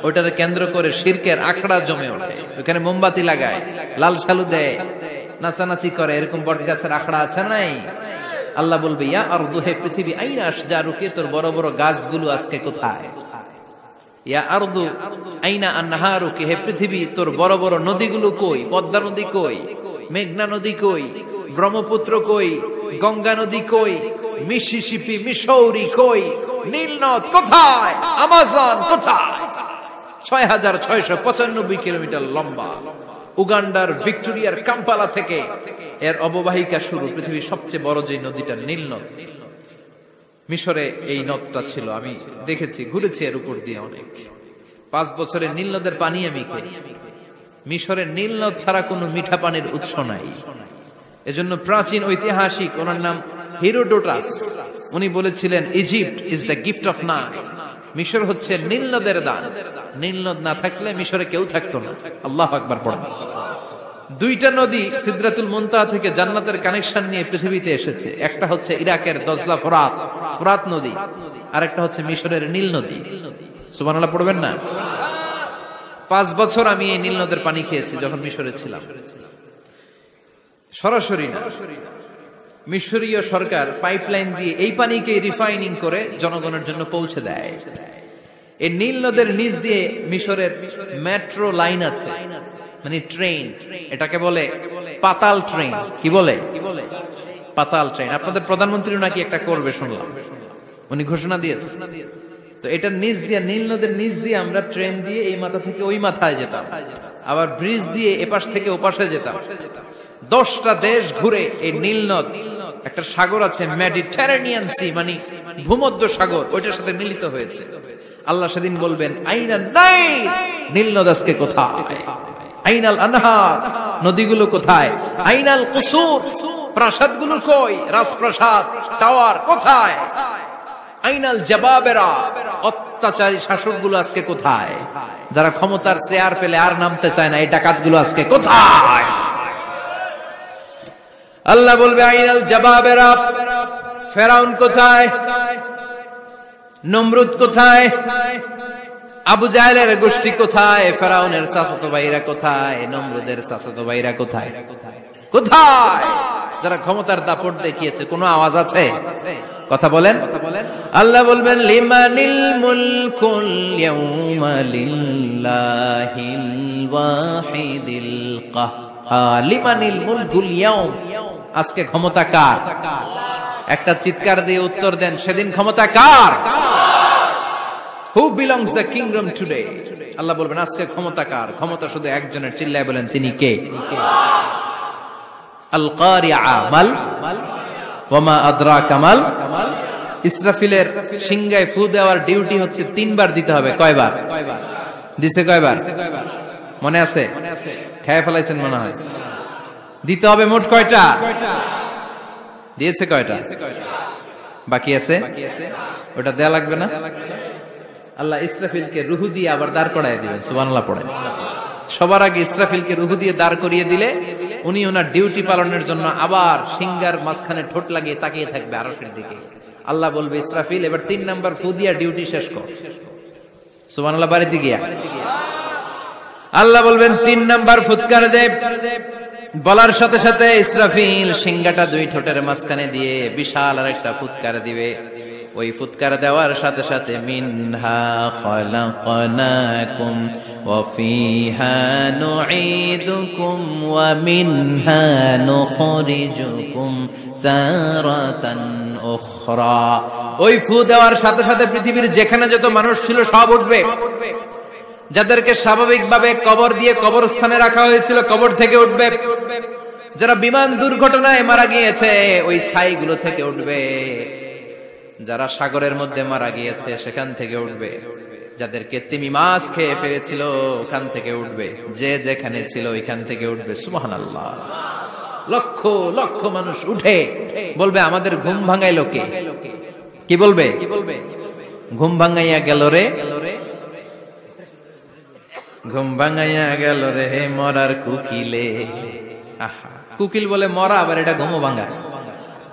ওইটাকে কেন্দ্র করে শিরকের আখড়া জমে ওঠে, ওখানে মোমবাতি লাগায়, লাল সালু দেয়, নাচানাচি করে, এরকম বট গাছের আখড়া আছে নাই? আল্লাহ বলবে ইয়া আরদু, হে পৃথিবী, আইনা আশজারুকা, তোর বড় বড় গাছগুলো আজকে কোথায়? ইয়া আরদু আইনা আনহারুকা, হে পৃথিবী তোর বড় বড় নদীগুলো কই? পদ্মা নদী কই? মেঘনা নদী কই? ব্রহ্মপুত্র কই? গঙ্গা নদী কই? মিসিসিপি, মিসৌরি কই? নীল নদ কোথায়? আমাজন কোথায়? 6695 কিলোমিটার লম্বা, উগান্ডার ভিক্টোরিয়ার কাম্পালা থেকে এর অববাহিকা শুরু। পৃথিবীর সবচেয়ে বড় যে নদীটা নীল নদ, মিশরে এই নদটা ছিল, আমি দেখেছি, ঘুরেছি এর উপর দিয়ে অনেক। 5 বছরে নীল নদের পানি আমি খেয়েছি। মিশরের নীল নদ ছাড়া কোনো মিঠা পানির উৎস নাই। এজন্য প্রাচীন ঐতিহাসিক, ওনার নাম হিরোডোটাস, উনি বলেছিলেন Egypt is the gift of Nile, মিশর হচ্ছে নীল নদের দান। নীল নদ না থাকলে মিশরে কেউ থাকতো না। আল্লাহু আকবার পড়া। 2টা নদী সিদরাতুল মুনতাহা থেকে জান্নাতের কানেকশন নিয়ে পৃথিবীতে এসেছে। একটা হচ্ছে ইরাকের দজলা ফোরাত নদী, আর একটা হচ্ছে মিশরের নীল নদী। সুবহানাল্লাহ পড়বেন না? 5 বছর আমি এই নীল নদের পানি খেয়েছি যখন মিশরে ছিলাম। সরাসরি না, মিশরীয় সরকার পাইপলাইন দিয়ে এই পানিকে রিফাইনিং করে জনগণের জন্য পৌঁছে দেয়। এই নীল নদের নিচ দিয়ে মিশরের মেট্রো লাইন আছে, মানে ট্রেন, এটাকে বলে পাতাল ট্রেন। কি বলে? পাতাল ট্রেন। আপনাদের প্রধানমন্ত্রী নাকি একটা করবে শুনলাম, উনি ঘোষণা দিয়েছে। তো এটার নিচ দিয়ে, নীল নদের নিচ দিয়ে আমরা ট্রেন দিয়ে এই মাথা থেকে ওই মাথায় যেতাম, আবার ব্রিজ দিয়ে এপাশ থেকে ওপাশে যেতাম। 10টা দেশ ঘুরে এই নীল নদ, একটা সাগর আছে মেডিটেরেনিয়ান সি, মানে ভূমধ্য সাগর, ওইটার সাথে মিলিত হয়েছে। আল্লাহ সেদিন বলবেন আইনা নাইল, নীল নদ আজকে কোথায়? আইনাল আনহার, নদীগুলো কোথায়? আইনাল কুসুর, প্রাসাদগুলো কই? রাজপ্রাসাদ, টাওয়ার কোথায়? আইনাল জাবাবেরা, অত্যাচারী শাসকগুলো আজকে কোথায়? যারা ক্ষমতার চেয়ার পেলে আর নামতে চায় না, এই ডাকাতগুলো আজকে কোথায়? আল্লাহ বলবে আইনাল জাবাবেরা, ফেরাউন কোথায়? নমরুদ কোথায়? আবু জাহেলের গোষ্ঠী কোথায়? ফেরাউনের চাচাতো ভাইরা কোথায়? নমরুদের চাচাতো ভাইরা কোথায়? কোথায়? যারা ক্ষমতার দাপট দেখিয়েছে, কোনো আওয়াজ আছে? কথা বলেন। আল্লাহ বলবেন লিমানিল মুলকুল ইয়াউমা লিল্লাহিল ওয়াহিদিল কাহ্হার। লিমানিল মুলকুল ইয়াউম, আজকে ক্ষমতা কার? একটা চিৎকার দিয়ে উত্তর দেন, সেদিন ক্ষমতা কার? Who belongs the kingdom today? আল্লাহ বলবেন আজকে ক্ষমতা কার? ক্ষমতা শুধু একজনের, চিল্লায় বলেন তিনি কে? আল কারিআ মাল ওয়া মা আদরাকা মাল। ইসরাফিলের সিংহায় ফু দেওয়ার ডিউটি হচ্ছে 3 বার দিতে হবে। কয়বার দিছে? কয়বার মনে আছে? খেয়ে ফেলাইছেন মনে হয়। দিতে হবে মোট কয়টা? দিয়েছে কয়টা? বাকি আছে, ওটা দেয়া লাগবে না? আল্লাহ ইসরাফিলকে রুহু দিয়ে আবার দাঁড় করায় দিবেন। সুবহানাল্লাহ পড়েন। সবার আগে ইসরাফিলকে রুহু দিয়ে দাঁড় করিয়ে দিলে উনি ওনার ডিউটি পালনের জন্য আবার সিংহার মাঝখানে ঠোঁট লাগিয়ে তাকিয়ে থাকবে আরশের দিকে। আল্লাহ বলবে ইসরাফিল এবার 3 নাম্বার ফু দিয়া ডিউটি শেষ কর। সুবহানাল্লাহ। বাড়িতে গিয়া আল্লাহ বলবেন 3 নাম্বার ফুৎকার দে। বলার সাথে সাথে ইসরাফিল সিংহাটা 2 ঠোঁটের মাঝখানে দিয়ে বিশাল আরেকটা ফুৎকার দিবে। ওই ফুৎকার দেওয়ার সাথে সাথে মিনহা খলাকনাকুম ওয়া ফিহা নুঈদুকুম ওয়া মিনহা নুখরিজুকুম তারাতান উখরা। ওই ফু দেওয়ার সাথে সাথে পৃথিবীর যেখানে যত মানুষ ছিল সব উঠবে। যাদেরকে স্বাভাবিকভাবে কবর দিয়ে কবরস্থানে রাখা হয়েছিল কবর থেকে উঠবে। যারা বিমান দুর্ঘটনায় মারা গিয়েছে ওই ছাইগুলো থেকে উঠবে। যারা সাগরের মধ্যে মারা গিয়েছে সেখান থেকে উঠবে। যাদেরকে তিমি মাছ খেয়ে ফেলেছিল ওখান থেকে উঠবে। যে যেখানে ছিল ওইখান থেকে উঠবে। সুবহানাল্লাহ। লক্ষ লক্ষ মানুষ উঠে বলবে আমাদের ঘুম ভাঙাইলো কে? কি বলবে? ঘুম ভাঙাইয়া গেল রে, ঘুম ভাঙাইয়া গেল রে মরার কুকিলে। আহা, কুকিল বলে মরা, আবার এটা ঘুমো ভাঙায়।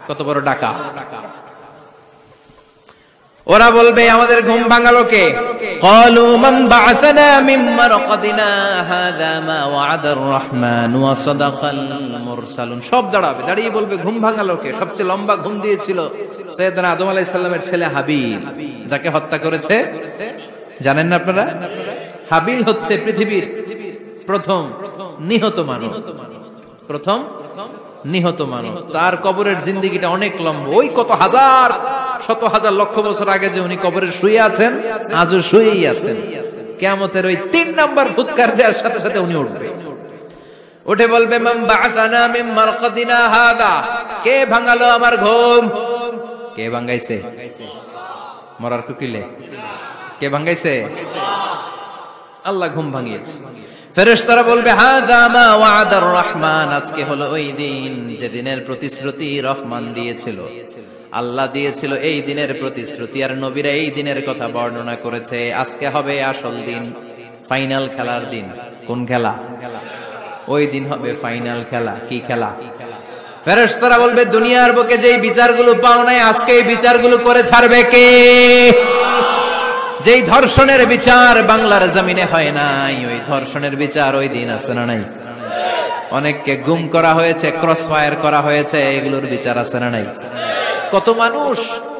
কত বড় ডাকা। ওরা বলবে আমাদের ঘুম ভাঙালো কে? ক্বালু মান বা'আসানা মিন মারকাদিনা হাযা মা ওয়া'আদার রহমান ওয়া সাদাকাল মুরসালুন। সব দাঁড়াবে, দাঁড়িয়ে বলবে ঘুম ভাঙালো কে? সবচেয়ে লম্বা ঘুম দিয়েছিল সাইয়েদনা আদম আলাইহিস সালামের ছেলে হাবিল, যাকে হত্যা করেছে। জানেন না আপনারা? হাবিল হচ্ছে পৃথিবীর প্রথম নিহত মানব। প্রথম নিহত মানব। তার কবরের জিন্দেগিটা অনেক লম্বা। ওই কত হাজার শত হাজার লক্ষ বছর আগে যে উনি কবরে শুয়ে আছেন, আজও শুয়েই আছেন। কিয়ামতের ওই 3 নাম্বার ফুৎকার দেওয়ার সাথে সাথে উনি উঠবে। উঠে বলবে মান বা'আসানা মিন মারকাদিনা হাযা। কে ভাঙালো আমার ঘুম? কে ভাঙাইছে? মরার কুকিলে কে ভাঙাইছে? আল্লাহ ঘুম ভাঙিয়েছে। ফেরেশতারা বলবে হাযা মা ওয়া'আদার রহমান। আজকে হলো ওই দিন যে দিনের প্রতিশ্রুতি রহমান দিয়েছিল, আল্লাহ দিয়েছিল। এই দিনের প্রতিশ্রুতি আর নবীরা এই দিনের কথা বর্ণনা করেছে। আজকে হবে আসল দিন, ফাইনাল খেলার দিন। কোন খেলা? ওই দিন হবে ফাইনাল খেলা। কি খেলা? ফেরেশতারা বলবে দুনিয়ার বুকে যেই বিচারগুলো পাও নাই আজকে এই বিচারগুলো করে ছাড়বে কে? যেই ধর্ষণের বিচার বাংলার জমিনে হয় নাই, ওই ধর্ষণের বিচার ওই দিন আছে না নাই? অনেককে গুম করা হয়েছে, ক্রস ফায়ার করা হয়েছে, এগুলোর বিচার আছে না নাই? কত মানুষ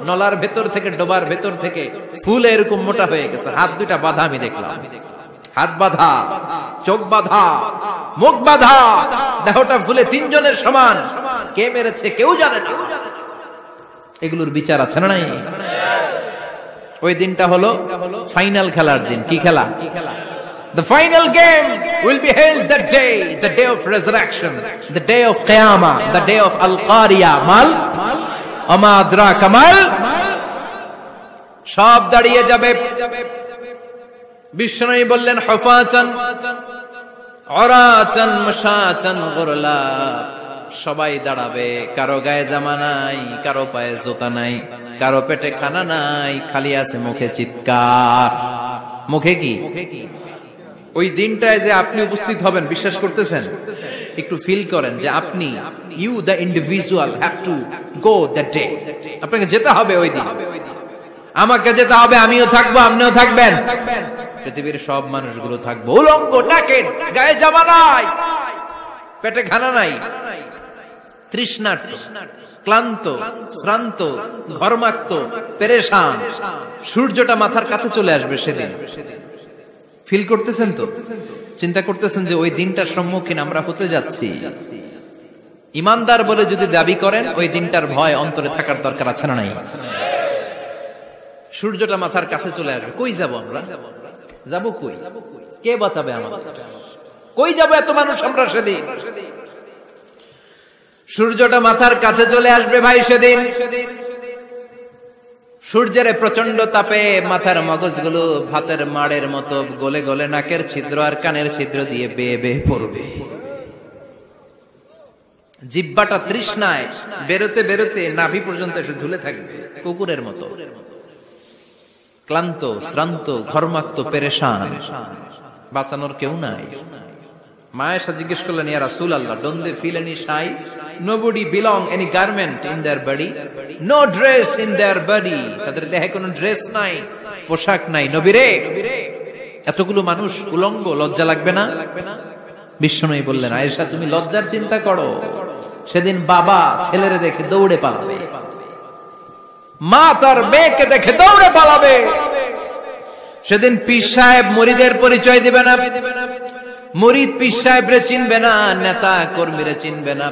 নলার ভেতর থেকে, ডোবার ভেতর থেকে ফুলে এরকম মোটা হয়ে গেছে। হাত দুইটা বাঁধা আমি দেখলাম। হাত বাঁধা, চোখ বাঁধা, মুখ বাঁধা, দেহটা ফুলে 3 জনের সমান। কে মেরেছে কেউ জানে না। এগুলোর বিচার আছে না নাই? ওই দিনটা হলো ফাইনাল খেলার দিন। কি খেলা? The final game will be held that day, the day of resurrection, the day of Qiyamah, the day of Al-Qariya. Mal আমা আদরাকা মাল। সব দাঁড়িয়ে যাবে। বিষ্ণু বললেন হুফাতান উরাতান মুশাতান গুরলা। সবাই দাঁড়াবে। কারো গায়ে জামা নাই, কারো পায়ে জুতা নাই, কারো পেটে খানা নাই, খালি আছে মুখে চিৎকার। মুখে কি? ওই দিনটায় যে আপনি উপস্থিত হবেন, বিশ্বাস করতেছেন? একটু ফিল করেন যে আপনি, you the individual have to go that day. আপনাকে যেতে হবে ওই দিন। আমাকে যেতে হবে, আমিও থাকবো, আপনিও থাকবেন। পৃথিবীর সব মানুষগুলো থাকবো উলঙ্গ, নাকেড, গায়ে জামা নাই, পেটে খানা নাই, তৃষ্ণার্ত। ক্লান্ত, শ্রান্ত, ঘর্মাক্ত, পেরেশান। সূর্যটা মাথার কাছে চলে আসবে সেদিন। ফিল করতেছেন তো? চিন্তা করতেছেন যে ওই দিনটার সম্মুখীন আমরা হতে যাচ্ছি। ইমানদার বলে যদি দাবি করেন, ওই দিনটার ভয় অন্তরে থাকার দরকার আছে না নাই? সূর্যটা মাথার কাছে চলে আসবে, কই যাব আমরা? যাব কই? কে বাঁচাবে আমাদের? কই যাব এত মানুষ আমরা সেদিন? সূর্যটা মাথার কাছে চলে আসবে ভাই সেদিন। সূর্যের প্রচন্ড তাপে মাথার মগজগুলো ভাতের মাড়ের মতো গলে গলে নাকের ছিদ্র আর কানের ছিদ্র দিয়ে বেয়ে বেয়ে পড়বে। জিহ্বাটা তৃষ্ণায় বেরোতে বেরোতে নাভি পর্যন্ত এসে ঝুলে থাকবে কুকুরের মতো। ক্লান্ত, শ্রান্ত, ঘর্মাক্ত, পেরেশান, বাঁচানোর কেউ নাই। মায়েশা জিজ্ঞেস করলেন, ইয়া রাসূলুল্লাহ, don't they feel any shy? Nobody belong any garment in their body, no dress in their body. তাদের দেহে কোনো ড্রেস নাই, পোশাক নাই। নবী রে, এতগুলো মানুষ উলঙ্গ, লজ্জা লাগবে না? বিশ্বনবী বললেন, আয়েশা তুমি লজ্জার চিন্তা করো, সেদিন বাবা ছেলেরে দেখে দৌড়ে পালাবে, মা তার মেয়েকে দেখে দৌড়ে পালাবে। সেদিন পীর সাহেব মুরিদের পরিচয় দিবে না, মুরিদ পীর সাহেবরে চিনবে না, নেতা কর্মীরে চিনবে না,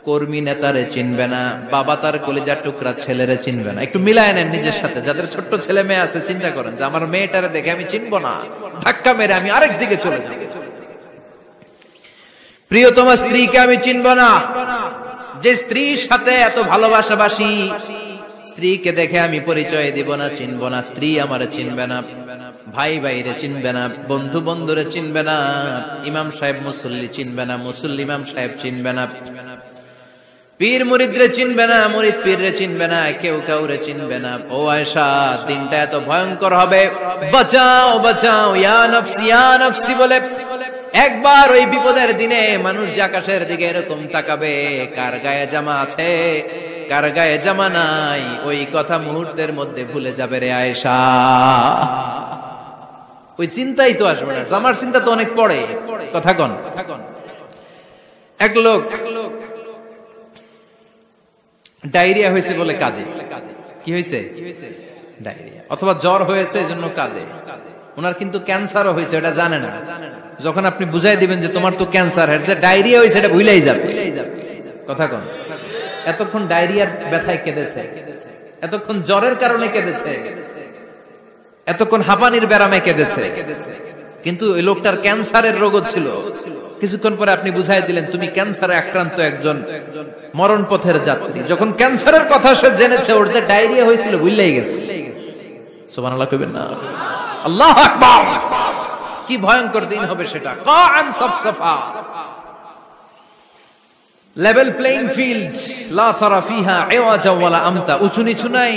কর্মী নেতারে চিনবে না, বাবা তার কলিজার টুকরা ছেলেরে চিনবে না। একটু মিলায় নেন নিজের সাথে। যাদের ছোট্ট ছেলে মেয়ে আছে, চিন্তা করেন যে আমার মেয়েটারে দেখে আমি চিনবো না, ধাক্কা মেরে আমি আরেক দিকে চলে যাব। প্রিয়তমা স্ত্রীকে আমি চিনবো না, যে স্ত্রীর সাথে এত ভালোবাসাবাসি, স্ত্রীকে দেখে আমি পরিচয় দিব না, চিনবো না। স্ত্রী আমারে চিনবে না, ভাই ভাইরে চিনবে না, বন্ধু বন্ধুরে চিনবে না, ইমাম সাহেব মুসল্লি চিনবে না, মুসল্লি ইমাম সাহেব চিনবে না, পীর মুরিদরে চিনবে না, মুরিদ পীররে চিনবে না, কেউ কাউরে চিনবে না। ও আয়েশা, দিনটা এত ভয়ঙ্কর হবে। বাঁচাও বাঁচাও, ইয়া নফসি ইয়া নফসি বলে একবার ওই বিপদের দিনে মানুষ যে আকাশের দিকে এরকম তাকাবে, কার গায়ে জামা আছে কার গায়ে জামা নাই, ওই কথা মুহূর্তের মধ্যে ভুলে যাবে রে আয়েশা। ওই চিন্তাই তো আসবে না, জামার চিন্তা তো অনেক পড়ে। কথা কন। এক লোক ডায়রিয়া হয়েছে বলে কাজে। কি হয়েছে? ডায়রিয়া, অথবা জ্বর হয়েছে এজন্য কাজে। ওনার কিন্তু ক্যান্সারও হয়েছে, এটা জানে না। যখন আপনি বুঝাই দিবেন যে তোমার তো ক্যান্সার, ডায়রিয়া হয়েছে, এটা ভুলেই যাবে। কথা কন। এতক্ষণ ডায়রিয়ার ব্যথায় কেঁদেছে, এতক্ষণ জ্বরের কারণে কেঁদেছে, এতক্ষণ হাঁপানির ব্যারামে কেঁদেছে, কিন্তু ওই লোকটার ক্যান্সারের রোগও ছিল। কিছুক্ষণ পরে আপনি বুঝাই দিলেন তুমি ক্যান্সারে আক্রান্ত একজন মরণ পথের যাত্রী। যখন ক্যান্সারের কথা সে জেনেছে, ওর যে ডায়রিয়া হয়েছিল ভুলেই গেছে। সুবহানাল্লাহ কইবেন না? আল্লাহু আকবার। কি ভয়ঙ্কর দিন হবে সেটা। কাআন সাফসাফা, লেভেল প্লেইং ফিল্ড, লা তারা ফিহা ইওয়াজা ওয়ালা আমতা, উঁচু নিচু নাই,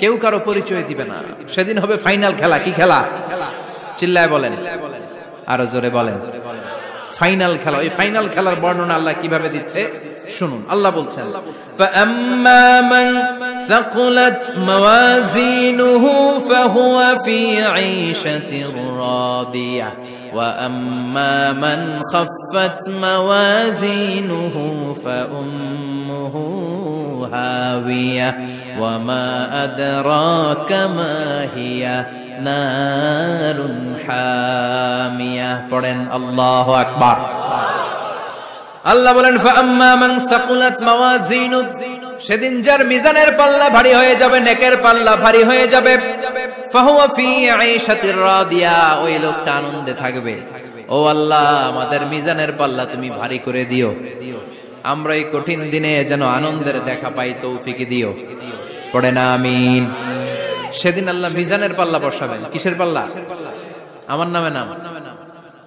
কেউ কারো পরিচয় দিবে না। সেদিন হবে ফাইনাল খেলা। কি খেলা? চিল্লায় বলেন, আরো জোরে বলেন। ফাইনাল খেলা। এই ফাইনাল খেলার বর্ণনা আল্লাহ কিভাবে দিচ্ছে শুনুন। আল্লাহ বলছেন, ফাআম্মা মান সাকুলাত মাওয়াজিনুহু ফাহুয়া ফি ঈশাতির রাদিয়াহ ওয়া আম্মা মান খাফফাত মাওয়াজিনুহু ফাউম্মুহু হাওিয়া ওয়া মা আদরাকা মা হিয়া নারুন হামিয়া। পড়েন আল্লাহু আকবার। আল্লাহ বলেন, ফাআম্মা মান সাকুলাত মাওয়াজিনু, সেদিন যার মিজানের পাল্লা ভারী হয়ে যাবে, নেকের পাল্লা ভারী হয়ে যাবে, ফাহুয়া ফি ঈশাতির রাদিয়া, ওই লোকটা আনন্দে থাকবে। ও আল্লাহ, আমাদের মিজানের পাল্লা তুমি ভারী করে দিও, আমরা এই কঠিন দিনে যেন আনন্দের দেখা পাই, তৌফিক দিও। পড়েন আমিন। সেদিন আল্লাহ মিজানের পাল্লা বসাবেন। কিসের পাল্লা? আমার নামে নাম।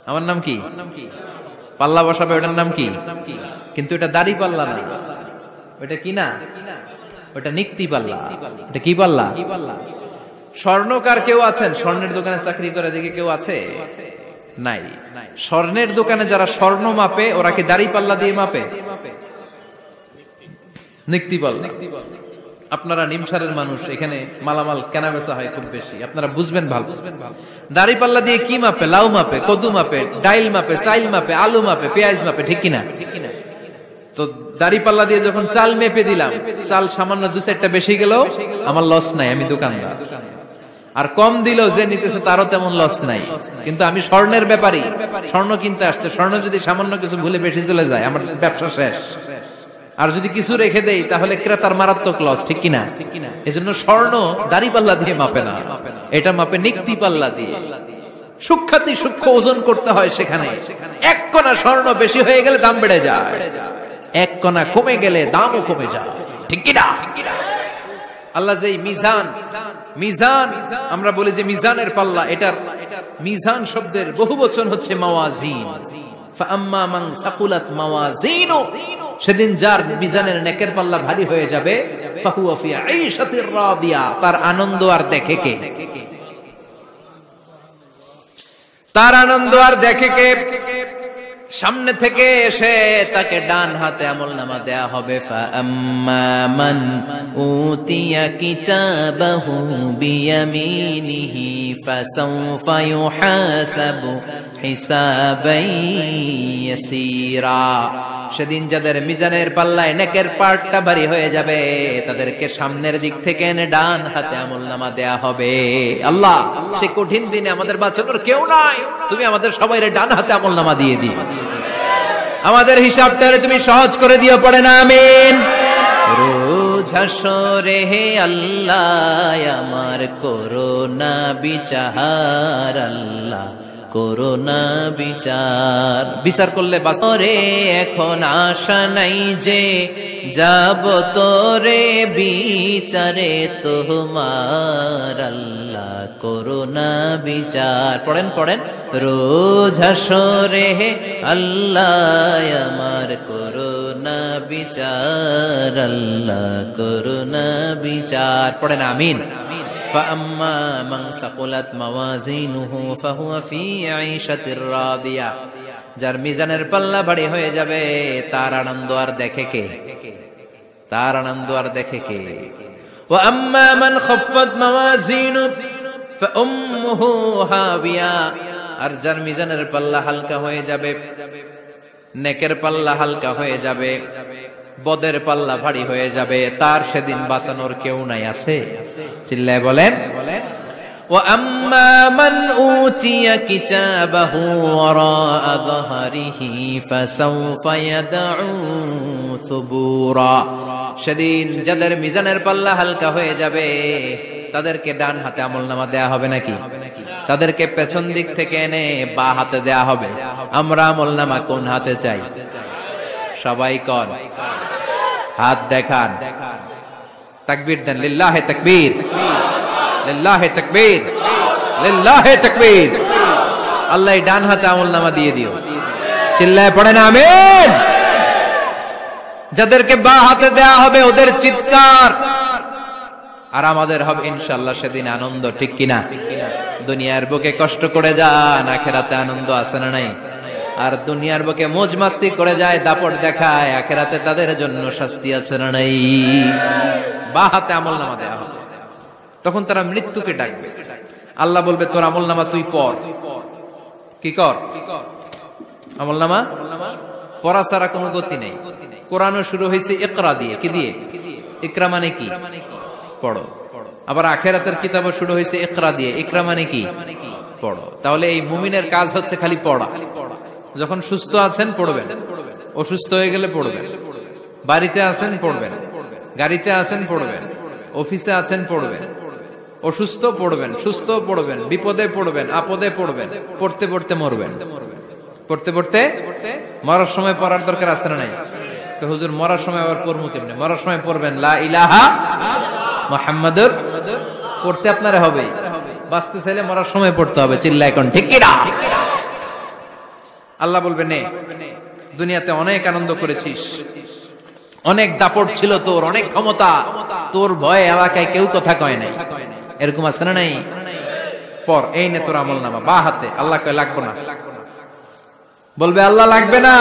আমার নাম কি? পাল্লা বসাবে, ওটার নাম কি? কিন্তু এটা দাড়ি পাল্লা না, ওটা কি না, ওটা নিক্তি পাল্লা। এটা কি পাল্লা? স্বর্ণকার কেউ আছেন? স্বর্ণের দোকানে চাকরি করে দেখে কেউ আছে? নাই। স্বর্ণের দোকানে যারা স্বর্ণ মাপে, ওরা কি দাড়ি পাল্লা দিয়ে মাপে? নিক্তি পাল্লা। আপনারা নিমসারের মানুষ, এখানে মালামাল কেনা বেচা হয় খুব বেশি, আপনারা বুঝবেন ভালো। দাড়ি পাল্লা দিয়ে কি মাপে? লাউ মাপে, কদু মাপে, ডাইল মাপে, চাইল মাপে, আলু মাপে, পেঁয়াজ মাপে, ঠিক কিনা? তো দাড়ি পাল্লা দিয়ে যখন চাল মেপে দিলাম, চাল সামান্য 2-4টা বেশি গেল, আমার লস নাই, আমি দোকানদার। আর কম দিল যে নিতেছে তারও তেমন লস নাই। কিন্তু আমি স্বর্ণের ব্যাপারী, স্বর্ণ কিনতে আসছে, স্বর্ণ যদি সামান্য কিছু ভুলে বেশি চলে যায় আমার ব্যবসা শেষ। আর যদি কিছু রেখে দেই তাহলে ক্রেতার মারাত্মক লস, ঠিক কিনা? এজন্য স্বর্ণ দাড়ি পাল্লা দিয়ে মাপে না, এটা মাপে নিক্তি পাল্লা দিয়ে। সূক্ষ্মাতি সূক্ষ্ম ওজন করতে হয় সেখানে। 1 কণা স্বর্ণ বেশি হয়ে গেলে দাম বেড়ে যায়, 1 কণা কমে গেলে দামও কমে যায়, ঠিক কিনা? আল্লাহ যে মিজান, মিজান আমরা বলি যে মিজানের পাল্লা, এটার মিজান শব্দের বহুবচন হচ্ছে মাওয়াজিন। ফাআম্মা মান সাকুলাত মাওয়াজিনু, সেদিন যার মিজানের নেকের পাল্লা ভারী হয়ে যাবে, ফাহুয়া ফি আইশাতির রাদিয়া, তার আনন্দ আর দেখে কে? তার আনন্দ আর দেখে কে? সামনে থেকে এসে তাকে ডান হাতে আমলনামা দেয়া হবে। ফাআম্মা মান উতিয়া কিতাবাহু বিয়ামিনিহি ফাসাউফা ইউহাসাবু হিসাবান ইয়াসীরা, সেদিন যাদের মিজানের পাল্লায় নেকের পার্টটা ভারী হয়ে যাবে তাদেরকে সামনের দিক থেকে এনে ডান হাতে আমলনামা দেয়া হবে। আল্লাহ, সে কঠিন দিনে আমাদের বাঁচানোর কেউ নাই, তুমি আমাদের সবাইরে ডান হাতে আমলনামা দিয়ে দিও, আমাদের হিসাবটারে তুমি সহজ করে দিও, পড়ে না আমিন। রোজ হাসরে হে আল্লাহ আমার করোনা বিচার, আল্লাহ করোনা বিচার, বিচার করলে বাসরে এখন আশা নাই যে যাব তোরে বিচারে তোমার, আল্লাহ করোনা বিচার। পড়েন পড়েন, রোজ হাসরে হে আল্লাহ আমার করোনা বিচার, আল্লাহ করোনা বিচার, পড়েন আমিন। فأما من ثقلت موازينه فهو في عيشة راضية, যার মিজানের পাল্লা ভারী হয়ে যাবে তার আনন্দ আর দেখে কে? তার আনন্দ আর দেখে কে? وأما من خفت موازينه فأمه هاوية, আর যার মিজানের পাল্লা হালকা হয়ে যাবে, নেকের পাল্লা হালকা হয়ে যাবে, বদের পাল্লা ভারী হয়ে যাবে, তার সেদিন বাঁচানোর কেউ নাই। আছে? চিল্লায় বলেন। وَأَمَّا مَنْ أُوتِيَ كِتَابَهُ وَرَاءَ ظَهْرِهِ فَسَوْفَ يَدْعُو ثُبُورًا, সেদিন যাদের মিজানের পাল্লা হালকা হয়ে যাবে তাদেরকে ডান হাতে আমলনামা দেয়া হবে নাকি? তাদেরকে পেছন দিক থেকে এনে বা হাতে দেয়া হবে। আমরা আমলনামা কোন হাতে চাই? সবাই কোন হাত দেখান, তাকবীর দেন, লিল্লাহে তাকবীর, লিল্লাহে তাকবীর, লিল্লাহে তাকবীর। আল্লাহ ডান হাতে আমলনামা দিয়ে দিও, চিল্লায় পড়েন আমিন। যাদেরকে বা হাতে দেয়া হবে ওদের চিৎকার, আর আমাদের হবে ইনশাআল্লাহ সেদিন আনন্দ, ঠিক কিনা? দুনিয়ার বুকে কষ্ট করে যান, আখিরাতে আনন্দ আছে না নাই? আর দুনিয়ার বুকে মौज মাস্তি করে যায়, দাপট দেখায়, আখিরাতে তাদের জন্য শাস্তি আছে না নাই? বা হাতে আমলনামা দেয়া হবে, তখন তারা মৃত্যুকে ডাকবে। আল্লাহ বলবে তোর আমলনামা তুই পড়। কি কর? আমলনামা পড়া ছাড়া কোনো গতি নেই। কোরআনও শুরু হয়েছে ইকরা দিয়ে। কি দিয়ে? ইকরা মানে কি? পড়ো। আবার আখিরাতের কিতাবও শুরু হয়েছে ইকরা দিয়ে। ইকরা মানে কি? পড়ো। তাহলে এই মুমিনের কাজ হচ্ছে খালি পড়া। যখন সুস্থ আছেন পড়বেন, অসুস্থ হয়ে গেলে পড়বেন, বাড়িতে আছেন পড়বেন, গাড়িতে আছেন পড়বেন, অফিসে আছেন পড়বেন, অসুস্থ পড়বেন, সুস্থ পড়বেন, বিপদে পড়বেন, আপদে পড়বেন, পড়তে পড়তে মরবেন, পড়তে পড়তে মরার সময় পড়ার দরকার আছে না নাই? তো হুজুর মরার সময় আবার পড়বো কেমনে? মরার সময় পড়বেন লা ইলাহা মুহাম্মাদুর, পড়তে আপনারা হবে, বাঁচতে চাইলে মরার সময় পড়তে হবে। চিল্লা এখন ঠিক কিনা? আল্লাহ বলবে নে, দুনিয়াতে অনেক আনন্দ করেছিস, অনেক দাপট ছিল তোর, অনেক ক্ষমতা, তোর ভয়ে এলাকায় কেউ কথা কয় নাই, এরকম আছে না নাই? পর এই নে তোর আমলনামা বা হাতে। আল্লাহ কয় লাগবে না, বলবে আল্লাহ লাগবে না,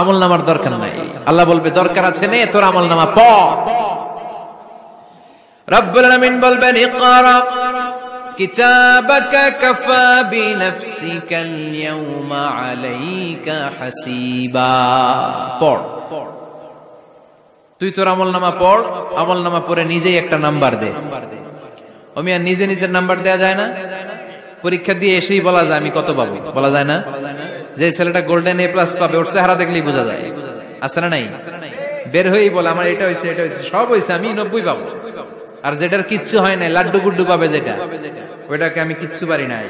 আমলনামার দরকার নাই। আল্লাহ বলবে দরকার আছে, নে তোর আমলনামা পড়। রব্বুল আলামিন বলবেন ইকরা কিতাবাকা কাফা বিনাফসিকাল ইয়াউমা আলাইকা হাসিবা, পড়। তুই তোর আমলনামা পড়, আমলনামা পড়ে নিজেই একটা নাম্বার দে। আমি আর নিজে নিজের নাম্বার দেয়া যায় না? পরীক্ষা দিয়ে এসেই বলা যায় আমি কত পাবো, বলা যায় না? যে ছেলেটা গোল্ডেন এ প্লাস পাবে ওর চেহারা দেখলেই বোঝা যায়, আছে না নাই? বের হয়েই বলে আমার এটা হয়েছে, এটা হয়েছে, সব হয়েছে, আমি 90 পাবো। আর যেটার কিচ্ছু হয় নাই, লাড্ডু গুড্ডু পাবে যেটা, ওইটাকে আমি কিচ্ছু পারি নাই,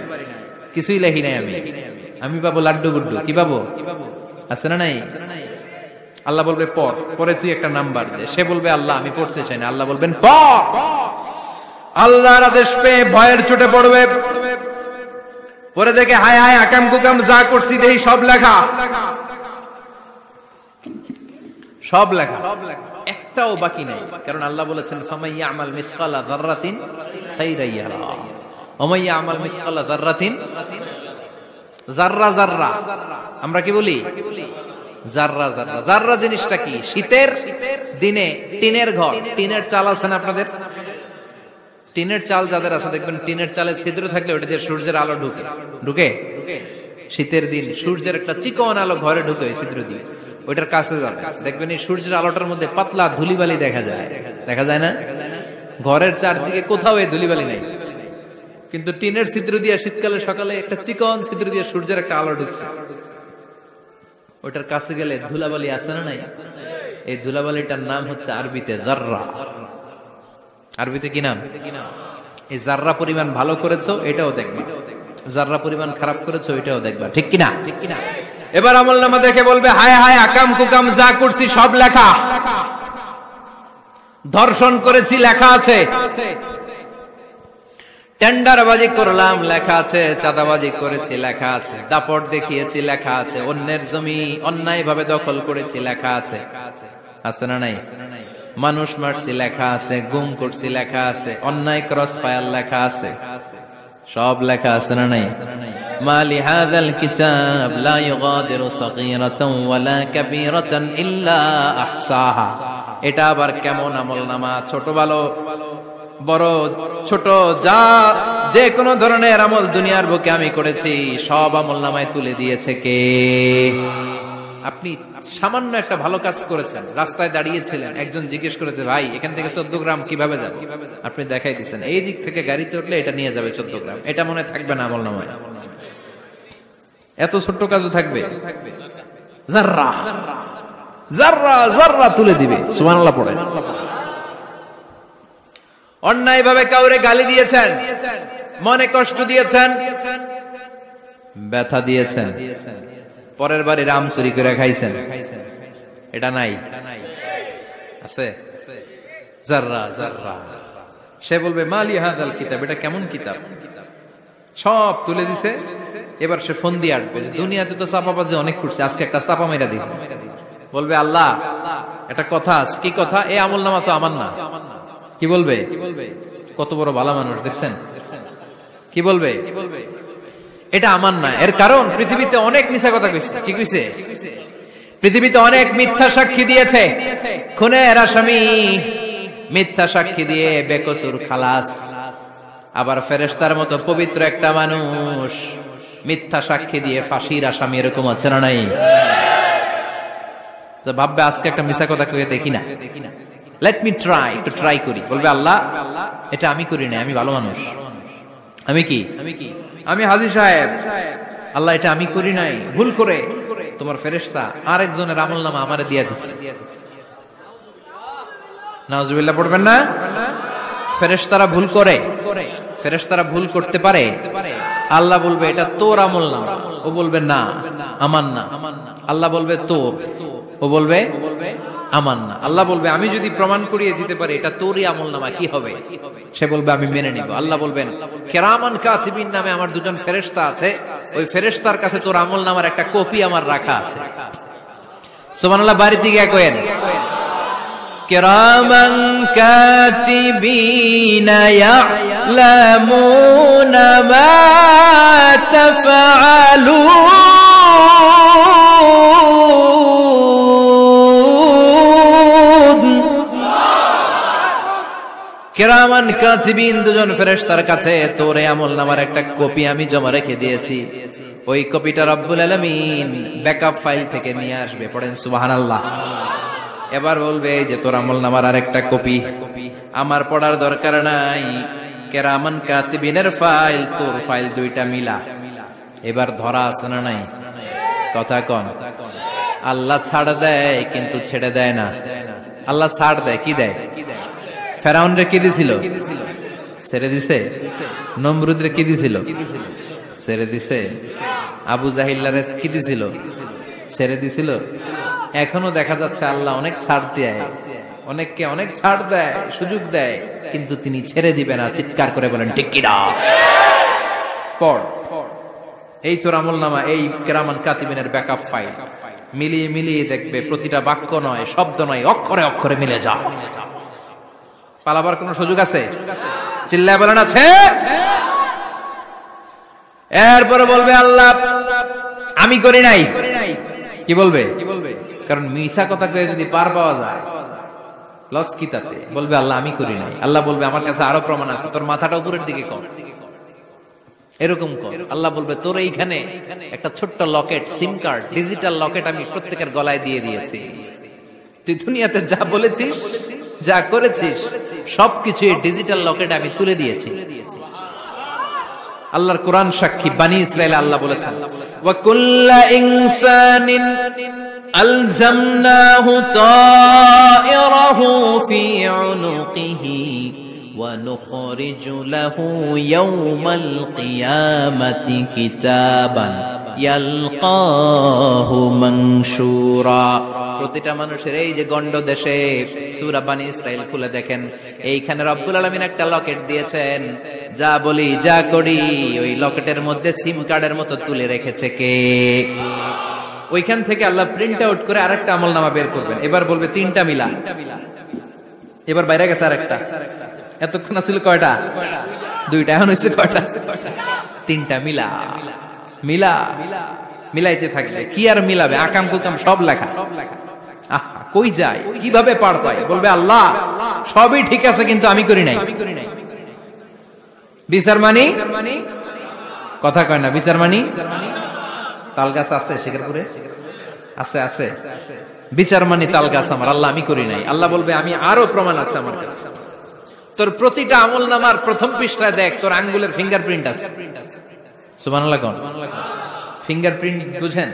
কিছুই লেখি নাই, আমি পাবো লাড্ডু গুড্ডু। কি পাবো? আছে না নাই? আল্লাহ বলবে পড়, পরে তুই একটা নাম্বার দে। সে বলবে আল্লাহ আমি পড়তে চাই না। আল্লাহ বলবেন পড়। আল্লাহর আদেশ পেয়ে ভয়ের চোটে পড়বে, পরে দেখে হায় হায় আকাম কুকাম যা করছি দেখি সব লেখা, সব লেখা, একটাও বাকি নাই। কারণ আল্লাহ বলেছেন ফামাইয়া আমাল মিসকালা যাররাতিন খাইরান ইয়ারা ওয়া মাইয়া আমাল মিসকালা যাররাতিন, যাররা যাররা আমরা কি বলি? যাররা যাররা। যাররা জিনিসটা কি? শীতের দিনে টিনের ঘর, টিনের চাল আছে না আপনাদের? টিনের চাল যাদের আছে দেখবেন টিনের চালে ছিদ্র থাকলে ওটা দিয়ে সূর্যের আলো ঢুকে ঢুকে শীতের দিন সূর্যের একটা চিকন আলো ঘরে ঢুকে ওই ছিদ্র দিয়ে, ওইটার কাছে যাবে দেখবেন এই সূর্যের আলোটার মধ্যে পাতলা ধুলিবালি দেখা যায়, দেখা যায় না? ঘরের চারদিকে কোথাও এই ধুলিবালি নাই, কিন্তু টিনের ছিদ্র দিয়ে শীতকালে সকালে একটা চিকন ছিদ্র দিয়ে সূর্যের একটা আলো ঢুকছে, ওইটার কাছে গেলে ধুলাবালি আছে না নাই? এই ধুলাবালিটার নাম হচ্ছে আরবিতে যাররা। আরবিতে কি নাম? এই যাররা পরিমাণ ভালো করেছো এটাও দেখবা, যাররা পরিমাণ খারাপ করেছো এটাও দেখবা, ঠিক কিনা? এবার আমলনামা দেখে বলবে হায় হায় আকাম কুকাম যা করছি সব লেখা, ধর্ষণ করেছি লেখা আছে, টেন্ডারবাজি করলাম লেখা আছে, চাঁদাবাজি করেছি লেখা আছে, দাপট দেখিয়েছি লেখা আছে, অন্যের জমি অন্যায় ভাবে দখল করেছি লেখা আছে, আছে না নাই? মানুষ মারছি লেখা আছে, গুম করছি লেখা আছে, অন্যায় ক্রস ফায়ার লেখা আছে, সব লেখা আছে না নাই? মালি হাযাল কিতাব লা ইউগাদিরু সাগীরাতান ওয়ালা কাবীরাতান ইল্লা আহসাহা। এটা আবার কেমন আমলনামা? ছোট ভালো বড় ছোট যা যে কোনো ধরনের আমল দুনিয়ার বুকে আমি করেছি সব আমলনামায় তুলে দিয়েছে কে? আপনি সামান্য একটা ভালো কাজ করেছেন, রাস্তায় দাঁড়িয়েছিলেন, একজন জিজ্ঞেস করেছে ভাই এখান থেকে 14 গ্রাম কিভাবে যাবে, আপনি দেখাই দিচ্ছেন এই দিক থেকে গাড়িতে উঠলে এটা নিয়ে যাবে 14 গ্রাম, এটা মনে থাকবে না আমলনামায়? এত ছোট্ট কাজও থাকবে? যাররা যাররা যাররা তুলে দিবে। সুবহানাল্লাহ পড়ে। অন্যায় ভাবে কাউরে গালি দিয়েছেন, মনে কষ্ট দিয়েছেন, ব্যথা দিয়েছেন, পরের বাড়ি রাম চুরি করে খাইছেন, এটা নাই? আছে? যাররা যাররা। সে বলবে মালি হাযাল কিতাব, এটা কেমন কিতাব? সব তুলে দিছে। এবার সে ফোন দিয়ে আসবে যে দুনিয়াতে তো চাপাবাজি অনেক করছে, আজকে একটা চাপা মেরা দিব। বলবে আল্লাহ একটা কথা আছে। কি কথা? এই আমলনামা তো আমার না। কি বলবে? কত বড় ভালো মানুষ দেখছেন? কি বলবে? এটা আমার না। এর কারণ পৃথিবীতে অনেক মিথ্যা কথা কইছে। কি কইছে? পৃথিবীতে অনেক মিথ্যা সাক্ষী দিয়েছে, খুনের আসামি মিথ্যা সাক্ষী দিয়ে বেকসুর খালাস। আবার ফেরেশতার মতো পবিত্র একটা মানুষ মিথ্যা সাক্ষী দিয়ে ফাঁসির আসামি, এরকম আছে না নাই? তো ভাববে আজকে একটা মিথ্যা কথা কইয়ে দেখি না, লেট মি ট্রাই, একটু ট্রাই করি। বলবে আল্লাহ এটা আমি করি না, আমি ভালো মানুষ, আমি কি আমি হাজী সাহেব, আল্লাহ এটা আমি করি নাই, ভুল করে তোমার ফেরেশতা আরেকজনের আমলনামা আমারে দিয়া দিছে। নাউজুবিল্লাহ পড়বেন না? ফেরেশতারা ভুল করে, ফেরেশতারা ভুল করতে পারে। আল্লাহ বলবে এটা তোর আমলনামা, ও বলবে না আমার না। আল্লাহ বলবে তোর, ও বলবে আমার না। আল্লাহ বলবে আমি যদি প্রমাণ করিয়ে দিতে পারি এটা তোরই আমলনামা, কি হবে? সে বলবে আমি মেনে নিব। আল্লাহ বলবেন কিরামান কাতিবিন নামে আমার দুজন ফেরেশতা আছে, ওই ফেরেশতার কাছে তোর আমলনামার একটা কপি আমার রাখা আছে। সুবহানাল্লাহ। বাড়িতে গিয়ে কইেন কিরামান কাতিবিন ইয়ালামুনা মা তাফআলুন। কিরামান কাতিবিন দুজন ফেরেশতার কাছে তোর আমলনামার একটা কপি আমি জমা রেখে দিয়েছি, ওই কপিটা রব্বুল আলামিন ব্যাকআপ ফাইল থেকে নিয়ে আসবে। পড়েন সুবহানাল্লাহ। এবার বলবে যে তোর আমলনামার আরেকটা কপি আমার পড়ার দরকার নাই, কেরামান কাতিবিনের ফাইল, তোর ফাইল দুইটা মিলা। এবার ধরা আছে না নাই? কথা কন। আল্লাহ ছাড় দেয় কিন্তু ছেড়ে দেয় না। আল্লাহ ছাড় দেয়, কি দেয়? ফেরাউনরে কি দিছিল? ছেড়ে দিছে। নমরুদরে কি দিছিল? ছেড়ে দিছে। আবু জাহিল্লারে কি দিছিল? ছেড়ে দিছিল। এখনো দেখা যাচ্ছে আল্লাহ অনেক ছাড় দেয়, অনেককে অনেক ছাড় দেয়, সুযোগ দেয়, কিন্তু তিনি ছেড়ে দিবে না। চিৎকার করে বলেন ঠিক কিনা? পড়, এই তোর আমলনামা, এই কেরামান কাতিবিনের ব্যাকআপ ফাইল মিলিয়ে মিলিয়ে দেখবে প্রতিটা বাক্য নয়, শব্দ নয়, অক্ষরে অক্ষরে মিলে যা। পালাবার কোন সুযোগ আছে? চিল্লায় বলেন আছে। এরপরে বলবে আল্লাহ আমি করি নাই। কি বলবে? কারণ মিছা কথা কয়ে যদি পার পাওয়া যায় লস কি তাতে? বলবে আল্লাহ আমি করি নাই। আল্লাহ বলবে আমার কাছে আরো প্রমাণ আছে, তোর মাথাটা উপরের দিকে কর, এরকম কর। আল্লাহ বলবে তোর এইখানে একটা ছোট্ট লকেট, সিম কার্ড, ডিজিটাল লকেট আমি প্রত্যেকের গলায় দিয়ে দিয়েছি। তুই দুনিয়াতে যা বলেছিস, যা করেছিস, সবকিছু এই ডিজিটাল লকেট আমি তুলে দিয়েছি। আল্লাহর কোরআন সাক্ষী, বানি ইসরাইল আল্লাহ বলেছেন ওয়া কুল্লা ইনসানিন আলজামনাহু তায়রাহু ফি উনুকিহি ওয়া নুখরিজু লাহু ইয়াওমাল কিয়ামাতি কিতাবান ইয়ালকাহু মানশুরা। প্রতিটা মানুষের এই যে গন্ড দেশে সূরা বানি ইসরাইল খুলে দেখেন, এইখানে রব্বুল আলামিন একটা লকেট দিয়েছেন। যা বলি যা করি ওই লকেটের মধ্যে সিম কার্ডের মতো তুলে রেখেছে কে? ওইখান থেকে আল্লাহ প্রিন্ট আউট করে আরেকটা আমলনামা বের করবেন। এবার বলবে তিনটা মিলা। এবার বাইরে গেছে আরেকটা। এতক্ষণ ছিল কয়টা? দুইটা। এখন হয়েছে কয়টা? তিনটা মিলা। মিলা মিলাইতে থাকবে। কি আর মিলাবে? আকাম কুকাম সব লেখা। কই যায়, কিভাবে পার পায়? বলবে আল্লাহ সবই ঠিক আছে কিন্তু আমি করি নাই। বিচার মানি কথা কয় না। বিচার মানি তাল গাছ আছে শেখরপুরে? আছে, আছে। বিচার মানি তাল গাছ আমার। আল্লাহ আমি করি নাই। আল্লাহ বলবে আমি আরো প্রমাণ আছে আমার কাছে। তোর প্রতিটা আমলনামার প্রথম পৃষ্ঠায় দেখ তোর আঙ্গুলের ফিঙ্গারপ্রিন্ট আছে। সুবহানাল্লাহ কোন? ফিঙ্গারপ্রিন্ট বুঝেন?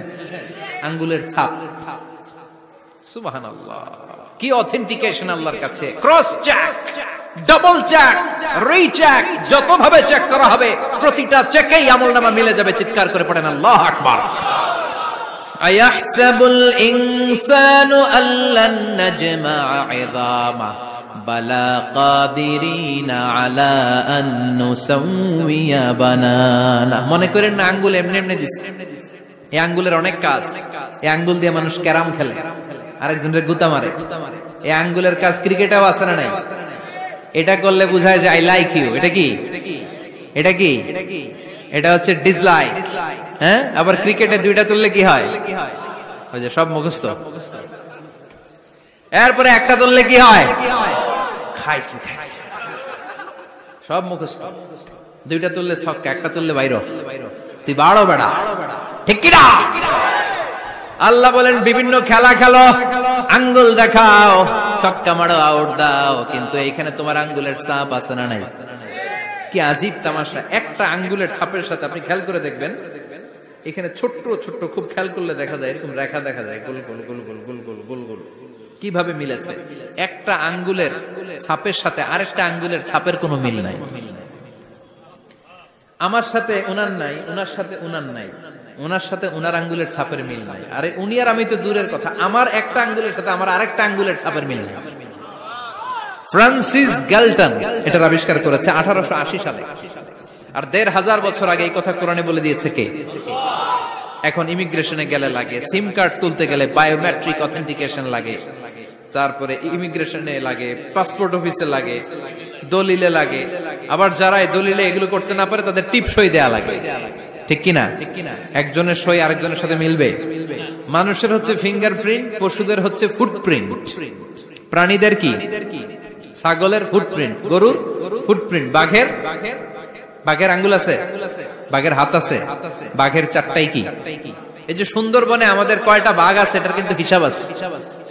আঙ্গুলের ছাপ। সুবহানাল্লাহ, কি অথেন্টিকেশন আল্লাহর কাছে। Cross check, double check, recheck, যত ভাবে চেক করা হবে প্রতিটা চেকেই আমলনামা মিলে যাবে। চিৎকার করে পড়েন আল্লাহু আকবার। আয়াহসাবুল ইনসানু আল্লান নাজমা'a 'ইযামা বালা কাদিরিনা আলা আন নুসাউইয়া বানানা। মনে করেন না আঙ্গুল এমনি এমনি দিছে। এই আঙ্গুলের অনেক কাজ। এই আঙ্গুল দিয়ে মানুষ ক্যারাম খেলে, আরেকজনের গুতা মারে। এই আঙ্গুলের কাজ ক্রিকেটেও আছে না নাই? এটা করলে বোঝায় যে আই লাইক ইউ। এটা কি? এটা কি? এটা হচ্ছে ডিসলাইক। হ্যাঁ, আবার ক্রিকেটে দুইটা তুললে কি হয়? ওই যে সব মুখস্থ। এরপরে একটা তুললে কি হয়? খাইছি খাইছি, সব মুখস্থ। দুইটা তুললে ছক্কা, একটা তুললে বাইরে। তুই বাড়ো বেড়া, ঠিক কিনা? আল্লাহ বলেন বিভিন্ন খেলা খেলো, আঙ্গুল দেখাও, ছক্কা মারো, আউট দাও, কিন্তু এইখানে তোমার আঙ্গুলের ছাপ আছে না নাই? কি আজীব তামাশা। একটা আঙ্গুলের ছাপের সাথে আপনি খেয়াল করে দেখবেন, এখানে ছোট্ট ছোট্ট খুব খেয়াল করলে দেখা যায় এরকম রেখা দেখা যায়, গোল গোল গোল গোল গোল গোল গোল গোল। কিভাবে মিলেছে? একটা আঙ্গুলের ছাপের সাথে আরেকটা আঙ্গুলের ছাপের কোনো মিল নাই। আমার সাথে উনার নাই, উনার সাথে উনার নাই, উনার সাথে উনার আঙ্গুলের ছাপের মিল নাই। আরে উনি আর আমি তো দূরের কথা, আমার একটা আঙ্গুলের সাথে আমার আরেকটা আঙ্গুলের ছাপের মিল নাই। ফ্রান্সিস গ্যালটন এটার আবিষ্কার করেছে 1880 সালে। আর 1500 বছর আগে এই কথা কোরআনে বলে দিয়েছে কে? এখন ইমিগ্রেশনে গেলে লাগে, সিম কার্ড তুলতে গেলে বায়োমেট্রিক অথেন্টিকেশন লাগে, তারপরে ইমিগ্রেশনে লাগে, পাসপোর্ট অফিসে লাগে, দলিলে লাগে। আবার যারা দলিলে এগুলো করতে না পারে তাদের টিপ সই দেয়া লাগে, ঠিক কিনা? একজনের সই আরেকজনের সাথে মিলবে? মানুষের হচ্ছে ফিঙ্গারপ্রিন্ট, পশুদের হচ্ছে ফুটপ্রিন্ট। প্রাণীদের কি? ছাগলের ফুটপ্রিন্ট, গরুর ফুটপ্রিন্ট, বাঘের আঙ্গুল আছে, বাঘের হাত আছে, বাঘের চারটাই কি? এই যে সুন্দরবনে আমাদের কয়টা বাঘ আছে এটার কিন্তু হিসাব আছে,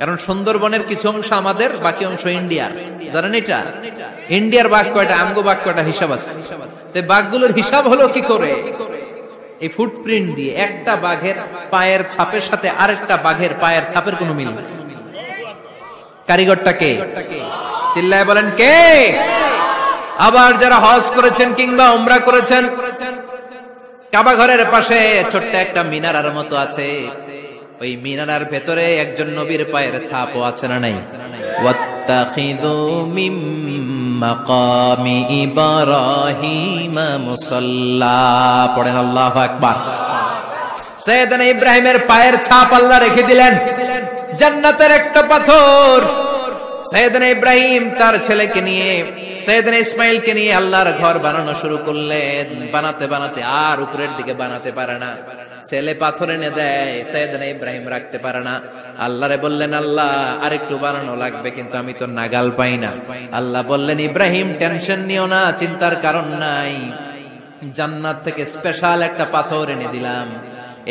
কারণ সুন্দরবনের কিছু অংশ আমাদের, বাকি অংশ ইন্ডিয়ার। জানেন এটা? ইন্ডিয়ার বাঘ কয়টা, আমগো বাঘ কয়টা, হিসাব আছে। তো বাঘগুলোর হিসাব হলো কি করে? এই ফুটপ্রিন্ট দিয়ে। একটা বাঘের পায়ের ছাপের সাথে আরেকটা বাঘের পায়ের ছাপের কোনো মিল নেই। কারিগরটা কে? চিল্লায় বলেন কে? আবার যারা হজ করেছেন কিংবা উমরা করেছেন, কাবা ঘরের পাশে ছোট্ট একটা মিনারার মতো আছে, ওই মিনারার ভেতরে একজন নবীর পায়ের ছাপও আছে না নাই? ওয়াত্তাখিযু মিম মাকামি ইব্রাহিম মুসাল্লা, পড়েন আল্লাহু আকবার। সাইয়েদনা ইব্রাহিমের পায়ের ছাপ আল্লাহ রেখে দিলেন জান্নাতের একটা পাথর। সাইয়েদনা ইব্রাহিম তার ছেলেকে নিয়ে, সাইয়েদনা ইসমাইলকে নিয়ে আল্লাহর ঘর বানানো শুরু করলেন। বানাতে বানাতে আর উপরের দিকে বানাতে পারে না, ছেলে পাথর এনে দেয়, সাইয়েদনা ইব্রাহিম রাখতে পারে না। আল্লাহরে বললেন, আল্লাহ আরেকটু বানানো লাগবে, কিন্তু আমি তো নাগাল পাই না। আল্লাহ বললেন, ইব্রাহিম টেনশন নিও না, চিন্তার কারণ নাই, জান্নাত থেকে স্পেশাল একটা পাথর এনে দিলাম,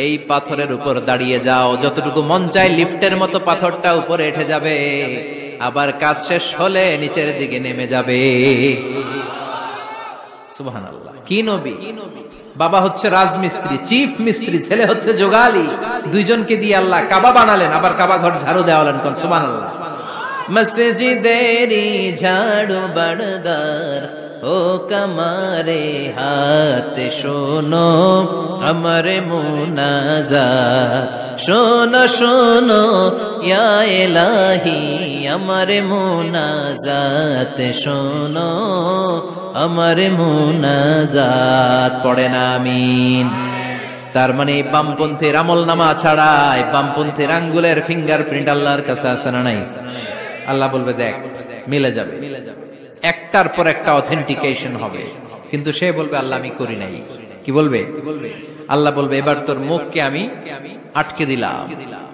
এই পাথরের উপর দাঁড়িয়ে যাও, যতটুকু মন চায় লিফটের মতো পাথরটা উপরে উঠে যাবে, আবার কাজ শেষ হলে নিচের দিকে নেমে যাবে। সুবহানাল্লাহ। কি নবী! বাবা হচ্ছে রাজমিস্ত্রি, চিফ মিস্ত্রি, ছেলে হচ্ছে যোগালী, দুইজনকে দিয়ে আল্লাহ কাবা বানালেন, আবার কাবা ঘর ঝাড়ু দেওয়ালেন। কোন সুবহানাল্লাহ। মসজিদেরি ঝাড়ু বারদার ও কমারে হাত শোনো আমার মুনাজাত, শোনো শোনো ইয়া ইলাহি আমার মুনাজাত, শোনো আমার মুনাজাত, পড়েন আমিন। তার মানে বামপন্থীর আমল নামা ছাড়াই বামপন্থীর আঙ্গুলের ফিঙ্গারপ্রিন্ট আল্লাহর কাছে আছে না নাই? আল্লাহ বলবে দেখ মিলে যাবে, একটার পর একটা অথেন্টিকেশন হবে, কিন্তু সে বলবে আল্লাহ আমি করি নাই। কি বলবে? আল্লাহ বলবে এবার তোর মুখকে আমি আটকে দিলাম,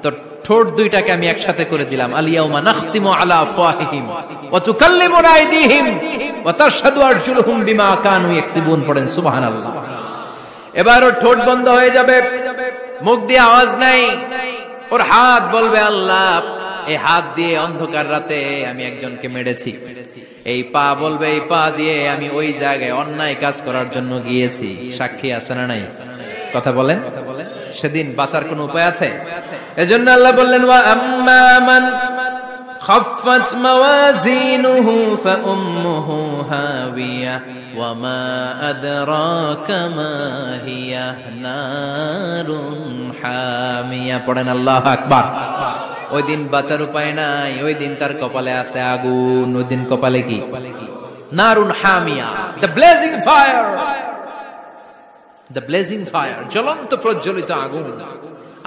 তোর ঠোঁট দুইটাকে আমি একসাথে করে দিলাম। আলিয়াউমা নাখতিমু আলা আফওয়াহিহিম ওয়া তুকাল্লিমুনা আইদিহিম ওয়া তাশহাদু আরজুলুহুম বিমা কানু ইয়াকসিবুন, পড়েন সুবহানাল্লাহ। এবার ওর ঠোঁট বন্ধ হয়ে যাবে, মুখ দিয়ে আওয়াজ নাই, ওর হাত বলবে আল্লাহ এই হাত দিয়ে অন্ধকার রাতে আমি একজনকে মেরেছি, এই পা বলবে এই পা দিয়ে আমি ওই জায়গায় অন্যায় কাজ করার জন্য গিয়েছি। সাক্ষী আছে না নাই? কথা বলেন। সেদিন বাঁচার কোন উপায় আছে? এজন্য আল্লাহ বললেন, ওয়া আম্মা মান খাফফাত মাওয়াজিনুহু ফাউম্মুহু হাওিয়া ওয়া মা আদরাকা মা হিয়া নারুন হামিয়া, পড়েন আল্লাহু আকবার। ওই দিন বাঁচার উপায় নাই, ওই দিন তার কপালে আছে আগুন। ওই দিন কপালে কি? নারুন হামিয়া, the blazing fire, the blazing fire, জ্বলন্ত প্রজ্বলিত আগুন।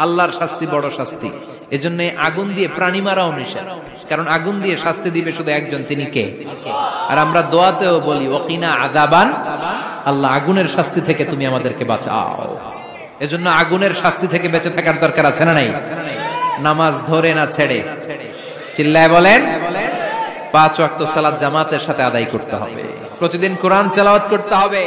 আল্লাহর শাস্তি বড় শাস্তি। এজন্য আগুন দিয়ে প্রাণী মারাও নিষেধ, কারণ আগুন দিয়ে শাস্তি দিবে শুধু একজন, তিনি কে? আর আমরা দোয়াতেও বলি ওয়াকিনা আযাবান, আল্লাহ আগুনের শাস্তি থেকে তুমি আমাদেরকে বাঁচাও। এজন্য আগুনের শাস্তি থেকে বেঁচে থাকার দরকার আছে না নাই? নামাজ ধরে না ছেড়ে, চিল্লায় বলেন, 5 ওয়াক্ত সালাত জামাতের সাথে আদায় করতে হবে, প্রতিদিন কোরআন তেলাওয়াত করতে হবে।